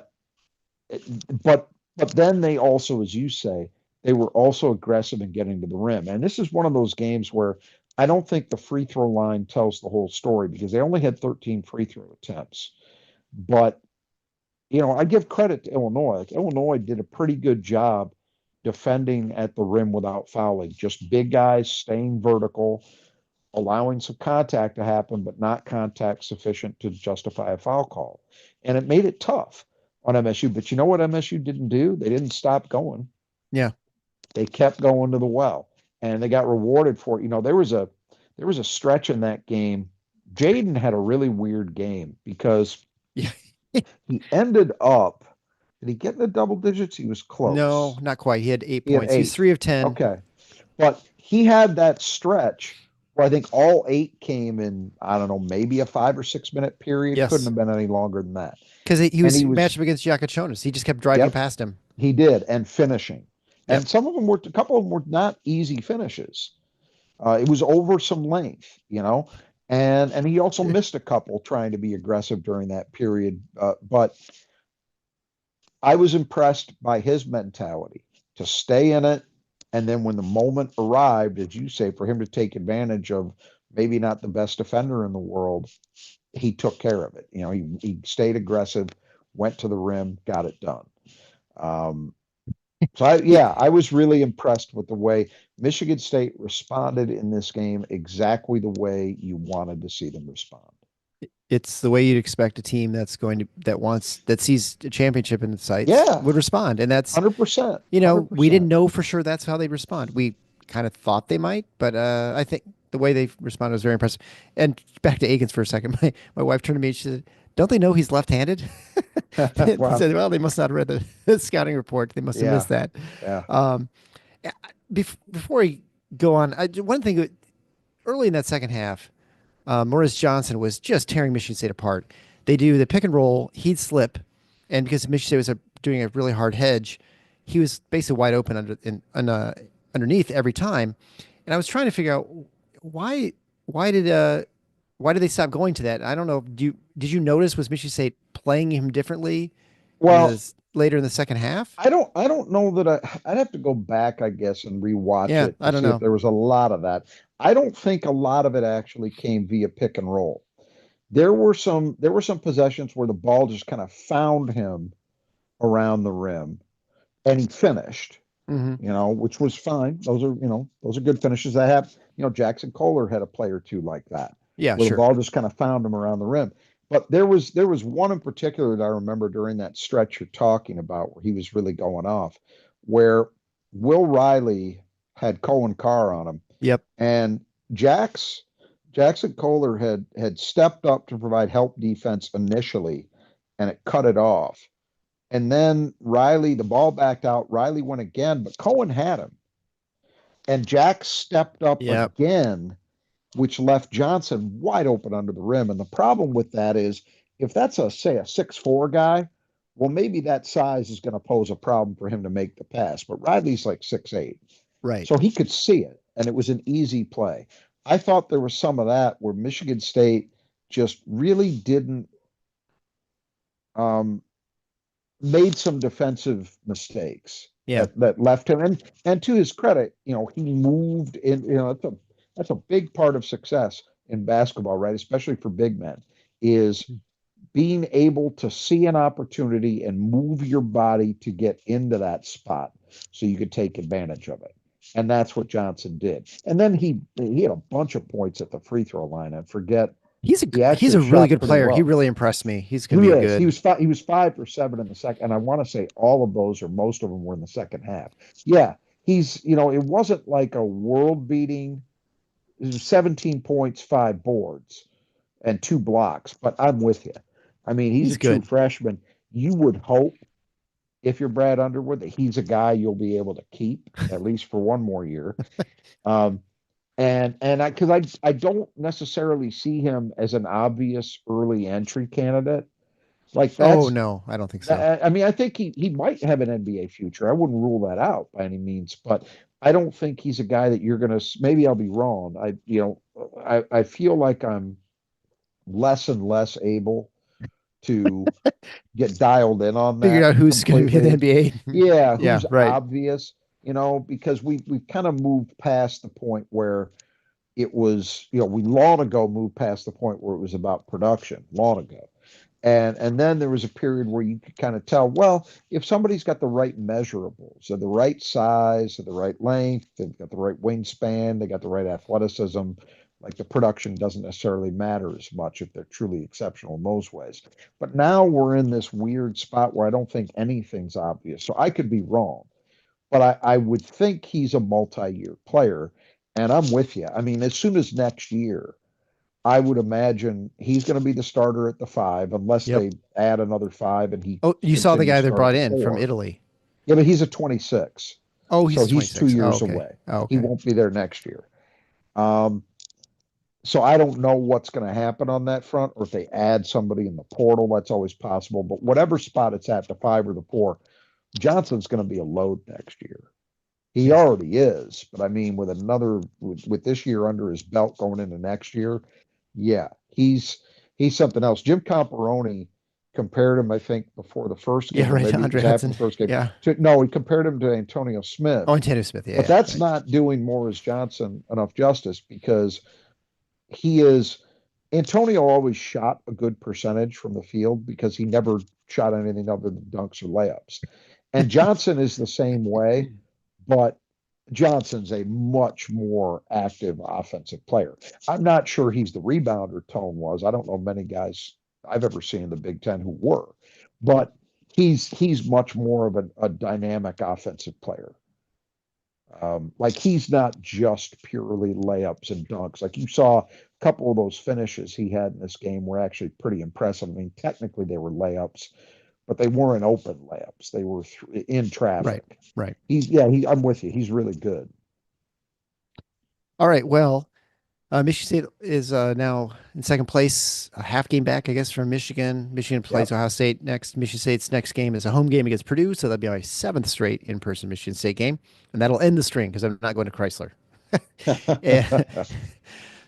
[SPEAKER 2] but then they also, as you say, they were also aggressive in getting to the rim. And this is one of those games where I don't think the free throw line tells the whole story, because they only had 13 free throw attempts. But, I give credit to Illinois. Like, Illinois did a pretty good job defending at the rim without fouling. Just big guys staying vertical, allowing some contact to happen, but not contact sufficient to justify a foul call. And it made it tough on MSU. But you know what MSU didn't do? They didn't stop going.
[SPEAKER 1] Yeah.
[SPEAKER 2] They kept going to the well, and they got rewarded for it. There was a stretch in that game. Jaden had a really weird game because
[SPEAKER 1] Yeah.
[SPEAKER 2] he ended up, did he get in the double digits? He was
[SPEAKER 1] No,
[SPEAKER 2] close.
[SPEAKER 1] not quite. He had 8
[SPEAKER 2] He had
[SPEAKER 1] points. He was
[SPEAKER 2] 8.
[SPEAKER 1] 3 of 10.
[SPEAKER 2] Okay. But he had that stretch where I think all 8 came in, I don't know, maybe a 5 or 6 minute period. Couldn't
[SPEAKER 1] Yes.
[SPEAKER 2] have been any longer than that.
[SPEAKER 1] Because he
[SPEAKER 2] And
[SPEAKER 1] was
[SPEAKER 2] he
[SPEAKER 1] matched
[SPEAKER 2] was,
[SPEAKER 1] up against Jaxon. He just kept driving
[SPEAKER 2] yep,
[SPEAKER 1] past him.
[SPEAKER 2] he did, and finishing.
[SPEAKER 1] Yep.
[SPEAKER 2] And a couple of them were not easy finishes. It was over some length. And he also missed a couple trying to be aggressive during that period. But I was impressed by his mentality to stay in it. And then when the moment arrived, as you say, for him to take advantage of maybe not the best defender in the world, he took care of it. He stayed aggressive, went to the rim, got it done. Um, so
[SPEAKER 1] Yeah.
[SPEAKER 2] I was really impressed with the way Michigan State responded in this game, exactly the way you wanted to see them respond.
[SPEAKER 1] It's the way you'd expect a team that sees a championship in its sights
[SPEAKER 2] Yeah,
[SPEAKER 1] would respond. And that's,
[SPEAKER 2] 100%,
[SPEAKER 1] we
[SPEAKER 2] 100%.
[SPEAKER 1] didn't know for sure that's how they'd respond. We kind of thought they might, but I think the way they responded was very impressive. And back to Akins for a second, my wife turned to me and she said, "Don't they know he's left-handed?" I
[SPEAKER 2] Wow.
[SPEAKER 1] said, "Well, they must not have read the scouting report. They must have
[SPEAKER 2] Yeah,
[SPEAKER 1] missed that."
[SPEAKER 2] yeah.
[SPEAKER 1] Um, before we go on, one thing early in that second half, Morris Johnson was just tearing Michigan State apart. They do the pick and roll, he'd slip, and because Michigan State was doing a really hard hedge, he was basically wide open underneath every time. And I was trying to figure out why why did uh why did they stop going to that? I don't know. Did you notice, was Michigan State playing him differently
[SPEAKER 2] Well,
[SPEAKER 1] later in the second half?
[SPEAKER 2] I don't know that I'd have to go back, I guess, and rewatch
[SPEAKER 1] Yeah,
[SPEAKER 2] it
[SPEAKER 1] I
[SPEAKER 2] to
[SPEAKER 1] don't
[SPEAKER 2] see if
[SPEAKER 1] know.
[SPEAKER 2] there was a lot of that. I don't think a lot of it actually came via pick and roll. There were some possessions where the ball just kind of found him around the rim, and he finished,
[SPEAKER 1] Hmm.
[SPEAKER 2] which was fine. Those are good finishes. I have, Jaxon Kohler had a play or two like that,
[SPEAKER 1] Yeah,
[SPEAKER 2] where the
[SPEAKER 1] sure.
[SPEAKER 2] ball just kind of found him around the rim. But there was one in particular that I remember during that stretch you're talking about where he was really going off, where Will Riley had Cohen Carr on him,
[SPEAKER 1] Yep.
[SPEAKER 2] and Jax Jaxon Kohler had stepped up to provide help defense initially, and it cut it off. And then Riley, the ball backed out. Riley went again, but Cohen had him. And Jack stepped up
[SPEAKER 1] Yep.
[SPEAKER 2] again, which left Johnson wide open under the rim. And the problem with that is if that's say a 6'4" guy, well, maybe that size is going to pose a problem for him to make the pass. But Riley's like 6'8".
[SPEAKER 1] Right.
[SPEAKER 2] So he could see it, and it was an easy play. I thought there was some of that where Michigan State just really didn't um, made some defensive mistakes
[SPEAKER 1] Yeah,
[SPEAKER 2] that left him. And to his credit, he moved in. That's a big part of success in basketball, right? Especially for big men, is being able to see an opportunity and move your body to get into that spot so you could take advantage of it. And that's what Johnson did. And then he had a bunch of points at the free throw line. I forget, he
[SPEAKER 1] he's
[SPEAKER 2] actually
[SPEAKER 1] a really
[SPEAKER 2] shot
[SPEAKER 1] good
[SPEAKER 2] pretty
[SPEAKER 1] player. He
[SPEAKER 2] well.
[SPEAKER 1] really impressed me. He's going
[SPEAKER 2] He
[SPEAKER 1] to be a
[SPEAKER 2] is. He
[SPEAKER 1] good.
[SPEAKER 2] was five. He was 5 for 7 in the second, and I want to say all of those or most of them were in the second half. Yeah, he's. It wasn't like a world beating. 17 points, 5 boards, and 2 blocks. But I'm with you. I mean, he's
[SPEAKER 1] He's
[SPEAKER 2] a true
[SPEAKER 1] good.
[SPEAKER 2] freshman. You would hope if you're Brad Underwood that he's a guy you'll be able to keep at least for one more year. Um, and I don't necessarily see him as an obvious early entry candidate. Like
[SPEAKER 1] Oh
[SPEAKER 2] that's
[SPEAKER 1] no, I don't think so.
[SPEAKER 2] I mean, I think he might have an NBA future. I wouldn't rule that out by any means, but I don't think he's a guy that you're going to. Maybe I'll be wrong. I feel like I'm less and less able to get dialed in on
[SPEAKER 1] Figured
[SPEAKER 2] that
[SPEAKER 1] out who's going to be in the
[SPEAKER 2] completely.
[SPEAKER 1] NBA.
[SPEAKER 2] Yeah,
[SPEAKER 1] Yeah,
[SPEAKER 2] who's
[SPEAKER 1] right.
[SPEAKER 2] obvious, because we've kind of moved past the point where it was, we long ago moved past the point where it was about production, long ago. And then there was a period where you could kind of tell, well, if somebody's got the right measurables, or the right size, or the right length, they've got the right wingspan, they got the right athleticism, like the production doesn't necessarily matter as much if they're truly exceptional in those ways. But now we're in this weird spot where I don't think anything's obvious. So I could be wrong, but I would think he's a multi-year player. And I'm with you. I mean, as soon as next year, I would imagine he's going to be the starter at the 5, unless
[SPEAKER 1] Yep.
[SPEAKER 2] they add another 5 and he
[SPEAKER 1] Oh, you saw the
[SPEAKER 2] continues
[SPEAKER 1] guy
[SPEAKER 2] to
[SPEAKER 1] they
[SPEAKER 2] start at
[SPEAKER 1] brought
[SPEAKER 2] the
[SPEAKER 1] in from
[SPEAKER 2] 4.
[SPEAKER 1] Italy.
[SPEAKER 2] Yeah, but he's a 26,
[SPEAKER 1] Oh,
[SPEAKER 2] so
[SPEAKER 1] he's
[SPEAKER 2] he's two
[SPEAKER 1] 26. Oh,
[SPEAKER 2] years
[SPEAKER 1] okay.
[SPEAKER 2] away.
[SPEAKER 1] Oh,
[SPEAKER 2] He
[SPEAKER 1] okay.
[SPEAKER 2] won't be there next year. Um, so I don't know what's going to happen on that front, or if they add somebody in the portal, that's always possible. But whatever spot it's at, the 5 or the 4, Johnson's going to be a load next year. He
[SPEAKER 1] Yeah.
[SPEAKER 2] already is, but I mean, with this year under his belt going into next year, yeah, he's something else. Jim Comparoni compared him, I think, before the first
[SPEAKER 1] Yeah,
[SPEAKER 2] game, or
[SPEAKER 1] right.
[SPEAKER 2] maybe it
[SPEAKER 1] Andre
[SPEAKER 2] was after
[SPEAKER 1] Hudson.
[SPEAKER 2] the first game.
[SPEAKER 1] Yeah.
[SPEAKER 2] No, he compared him to Antonio Smith,
[SPEAKER 1] Oh, and Tanner Smith. Yeah,
[SPEAKER 2] but
[SPEAKER 1] yeah.
[SPEAKER 2] that's
[SPEAKER 1] Right.
[SPEAKER 2] not doing Morris Johnson enough justice, because he is Antonio always shot a good percentage from the field because he never shot anything other than dunks or layups. And Johnson is the same way, but Johnson's a much more active offensive player. I'm not sure he's the rebounder Tone was. I don't know many guys I've ever seen in the Big Ten who were, but he's much more of a dynamic offensive player. Like he's not just purely layups and dunks. Like you saw a couple of those finishes he had in this game were actually pretty impressive. I mean, technically they were layups, but they weren't open layups. They were in
[SPEAKER 1] Right.
[SPEAKER 2] traffic.
[SPEAKER 1] Right.
[SPEAKER 2] I'm with you. He's really good.
[SPEAKER 1] All right. Well, Michigan State is now in second place, a half game back, I guess, from Michigan. Michigan plays
[SPEAKER 2] Yep.
[SPEAKER 1] Ohio State next. Michigan State's next game is a home game against Purdue, so that'll be my seventh straight in-person Michigan State game, and that'll end the string because I'm not going to Chrysler. Eh,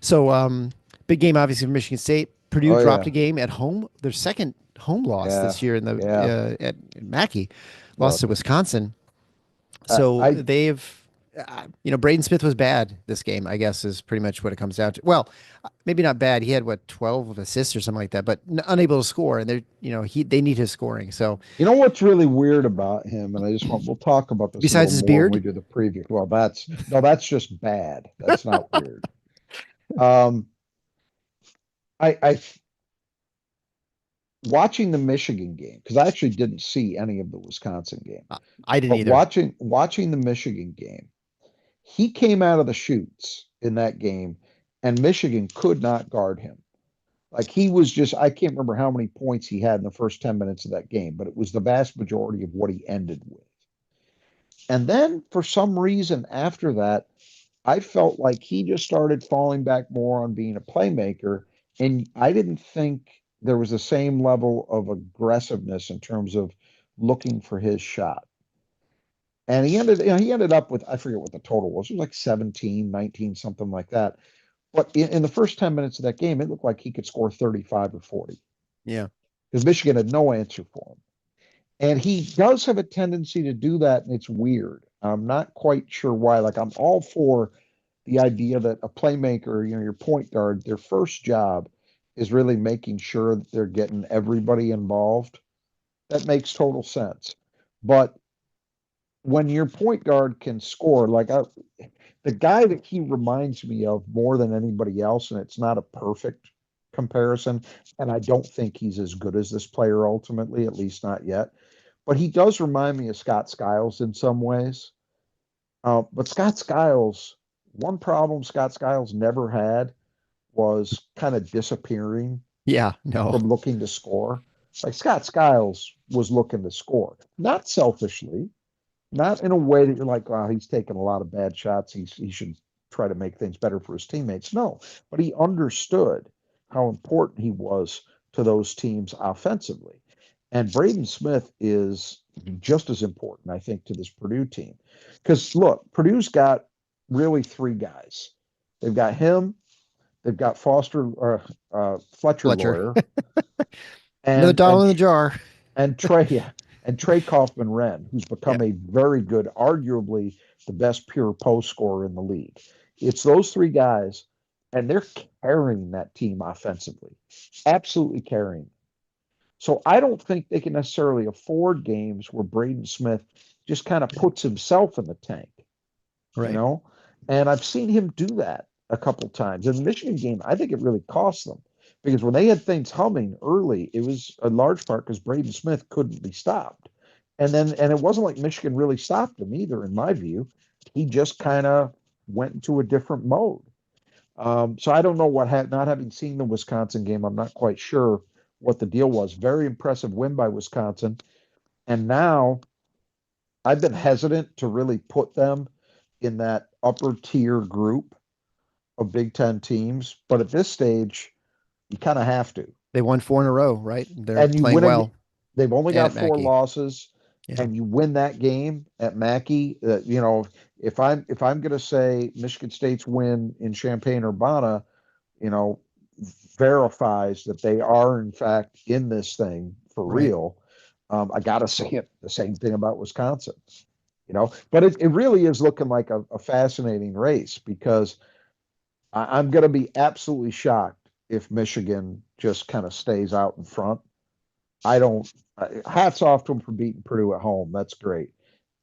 [SPEAKER 1] so, big game obviously for Michigan State. Purdue
[SPEAKER 2] Oh
[SPEAKER 1] dropped
[SPEAKER 2] yeah.
[SPEAKER 1] a game at home, their second home loss
[SPEAKER 2] Yeah.
[SPEAKER 1] this year in the
[SPEAKER 2] Yeah.
[SPEAKER 1] at Mackey, lost
[SPEAKER 2] Yep.
[SPEAKER 1] to Wisconsin.
[SPEAKER 2] I,
[SPEAKER 1] So
[SPEAKER 2] I
[SPEAKER 1] they've, Braden Smith was bad this game, I guess, is pretty much what it comes down to. Well, maybe not bad. He had what 12 assists or something like that, but unable to score. And they need his scoring. So
[SPEAKER 2] you know what's really weird about him, and we'll talk about this a
[SPEAKER 1] besides
[SPEAKER 2] little
[SPEAKER 1] his
[SPEAKER 2] more when we
[SPEAKER 1] beard,
[SPEAKER 2] do the preview. Well, that's just bad. That's not weird. Um, I watching the Michigan game, because I actually didn't see any of the Wisconsin game,
[SPEAKER 1] uh, I didn't
[SPEAKER 2] but
[SPEAKER 1] either.
[SPEAKER 2] watching the Michigan game, he came out of the chutes in that game, and Michigan could not guard him. Like he was just, I can't remember how many points he had in the first 10 minutes of that game, but it was the vast majority of what he ended with. And then for some reason after that, I felt like he just started falling back more on being a playmaker. And I didn't think there was the same level of aggressiveness in terms of looking for his shot. And he ended up with, I forget what the total was. It was like 17, 19, something like that. But in the first 10 minutes of that game, it looked like he could score 35 or 40
[SPEAKER 1] Yeah.
[SPEAKER 2] because Michigan had no answer for him. And he does have a tendency to do that, and it's weird. I'm not quite sure why. Like, I'm all for the idea that a playmaker, your point guard, their first job is really making sure that they're getting everybody involved. That makes total sense. But when your point guard can score, the guy that he reminds me of more than anybody else, and it's not a perfect comparison, and I don't think he's as good as this player ultimately, at least not yet. But he does remind me of Scott Skiles in some ways. But Scott Skiles, one problem Scott Skiles never had was kind of disappearing
[SPEAKER 1] Yeah, no,
[SPEAKER 2] from looking to score. Like Scott Skiles was looking to score, not selfishly, not in a way that you're like, wow, he's taking a lot of bad shots. He should try to make things better for his teammates. No, but he understood how important he was to those teams offensively. And Braden Smith is just as important, I think, to this Purdue team. Because look, Purdue's got really three guys. They've got him, they've got Fletcher
[SPEAKER 1] Fletcher.
[SPEAKER 2] Lawyer,
[SPEAKER 1] Another
[SPEAKER 2] and
[SPEAKER 1] dollar
[SPEAKER 2] and
[SPEAKER 1] in the jar.
[SPEAKER 2] and Trey, yeah, and Trey Kaufman Wren, who's
[SPEAKER 1] Yeah,
[SPEAKER 2] become a very good, arguably the best pure post scorer in the league. It's those three guys, and they're carrying that team offensively, absolutely carrying. So I don't think they can necessarily afford games where Braden Smith just kind of puts himself in the tank, you
[SPEAKER 1] right.
[SPEAKER 2] know? And I've seen him do that a couple times. In the Michigan game, I think it really cost them because when they had things humming early, it was a large part because Braden Smith couldn't be stopped. And it wasn't like Michigan really stopped him either, in my view. He just kind of went into a different mode. So I don't know not having seen the Wisconsin game, I'm not quite sure what the deal was. Very impressive win by Wisconsin. And now I've been hesitant to really put them in that upper tier group of Big Ten teams, but at this stage, you kind of have to.
[SPEAKER 1] They won four in a row, right? They're
[SPEAKER 2] And you
[SPEAKER 1] playing
[SPEAKER 2] win
[SPEAKER 1] well
[SPEAKER 2] they've only
[SPEAKER 1] and
[SPEAKER 2] got
[SPEAKER 1] at
[SPEAKER 2] four
[SPEAKER 1] Mackey.
[SPEAKER 2] losses,
[SPEAKER 1] Yeah.
[SPEAKER 2] and you win that game at Mackey. If I'm going to say Michigan State's win in Champaign Urbana, you know, verifies that they are in fact in this thing for
[SPEAKER 1] Right.
[SPEAKER 2] real. I got to say it the same thing about Wisconsin, but it really is looking like a fascinating race because I'm going to be absolutely shocked if Michigan just kind of stays out in front. I don't. Hats off to them for beating Purdue at home. That's great,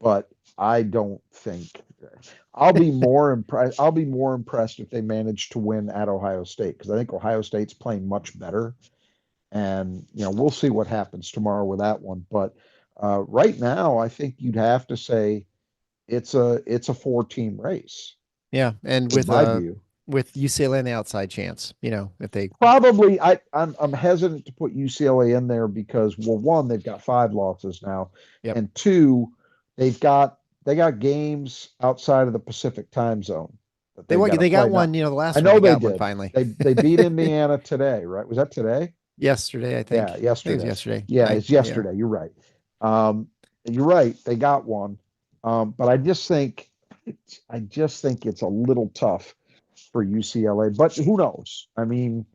[SPEAKER 2] but I don't think I'll be more impressed. I'll be more impressed if they manage to win at Ohio State because I think Ohio State's playing much better, and we'll see what happens tomorrow with that one. But right now, I think you'd have to say it's a four-team race
[SPEAKER 1] Yeah. And
[SPEAKER 2] in my view.
[SPEAKER 1] with UCLA on the outside chance, if they
[SPEAKER 2] Probably, I'm hesitant to put UCLA in there because, well, one, they've got five losses now,
[SPEAKER 1] yep.
[SPEAKER 2] and two, they got games outside of the Pacific time zone that they've got to
[SPEAKER 1] They got
[SPEAKER 2] play. Now,
[SPEAKER 1] one, the
[SPEAKER 2] I
[SPEAKER 1] last one
[SPEAKER 2] know
[SPEAKER 1] they
[SPEAKER 2] they
[SPEAKER 1] got one
[SPEAKER 2] did.
[SPEAKER 1] finally.
[SPEAKER 2] They beat Indiana today, right? Was that today?
[SPEAKER 1] Yesterday, I think.
[SPEAKER 2] Yeah,
[SPEAKER 1] I think it was
[SPEAKER 2] yesterday.
[SPEAKER 1] yesterday.
[SPEAKER 2] Yeah,
[SPEAKER 1] I
[SPEAKER 2] it's
[SPEAKER 1] yeah.
[SPEAKER 2] yesterday. You're right. Um, you're right. They got one, but I just think it's a little tough for UCLA. But who knows? I mean,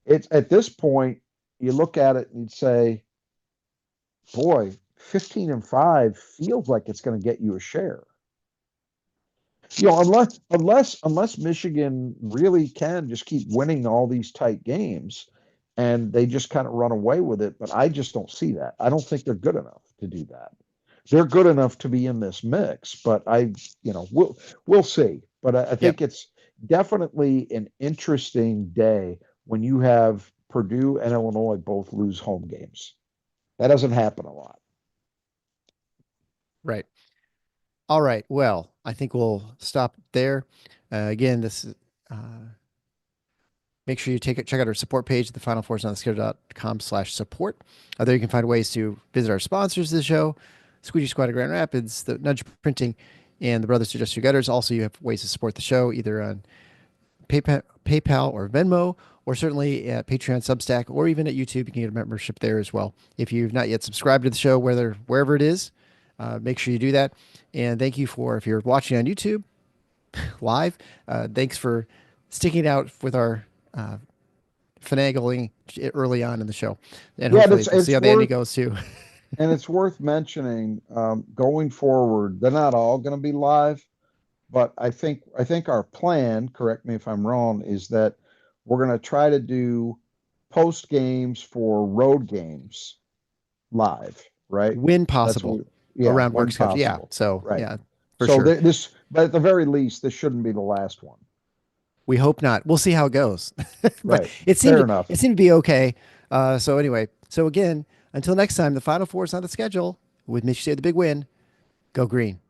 [SPEAKER 2] it's at this point, you look at it and you'd say, boy, 15-5 feels like it's going to get you a share. Unless Michigan really can just keep winning all these tight games and they just kind of run away with it. But I just don't see that. I don't think they're good enough to do that. They're good enough to be in this mix, but we'll see. But I
[SPEAKER 1] Yep.
[SPEAKER 2] think it's definitely an interesting day when you have Purdue and Illinois both lose home games. That doesn't happen a lot.
[SPEAKER 1] Right. All right. Well, I think we'll stop there. Again, this is make sure you check out our support page at thefinalfoursontheschedule.com/support. There you can find ways to visit our sponsors of the show, Squeegee Squad of Grand Rapids, the Nudge Printing, and the Brothers Suggest Your Gutters. Also, you have ways to support the show either on PayPal or Venmo, or certainly at Patreon, Substack, or even at YouTube. You can get a membership there as well. If you've not yet subscribed to the show, wherever it is, make sure you do that. And thank you if you're watching on YouTube live, thanks for sticking out with our uh, finagling early on in the show. And
[SPEAKER 2] Yeah,
[SPEAKER 1] hopefully
[SPEAKER 2] it's
[SPEAKER 1] we'll see
[SPEAKER 2] it's
[SPEAKER 1] how the ending
[SPEAKER 2] worth
[SPEAKER 1] goes too.
[SPEAKER 2] And it's worth mentioning, going forward, they're not all going to be live, but I think our plan, correct me if I'm wrong, is that we're going to try to do post games for road games live, right?
[SPEAKER 1] When
[SPEAKER 2] That's what
[SPEAKER 1] possible,
[SPEAKER 2] we, yeah,
[SPEAKER 1] around
[SPEAKER 2] when
[SPEAKER 1] work schedule. Yeah.
[SPEAKER 2] possible.
[SPEAKER 1] So
[SPEAKER 2] Right.
[SPEAKER 1] yeah, for
[SPEAKER 2] So
[SPEAKER 1] sure.
[SPEAKER 2] this, but at the very least, this shouldn't be the last one.
[SPEAKER 1] We hope not. We'll see how it goes. But
[SPEAKER 2] Right. Fair enough.
[SPEAKER 1] it seemed to be okay. So anyway, so again, until next time, the Final Four is on the schedule with Michigan State the big win. Go green.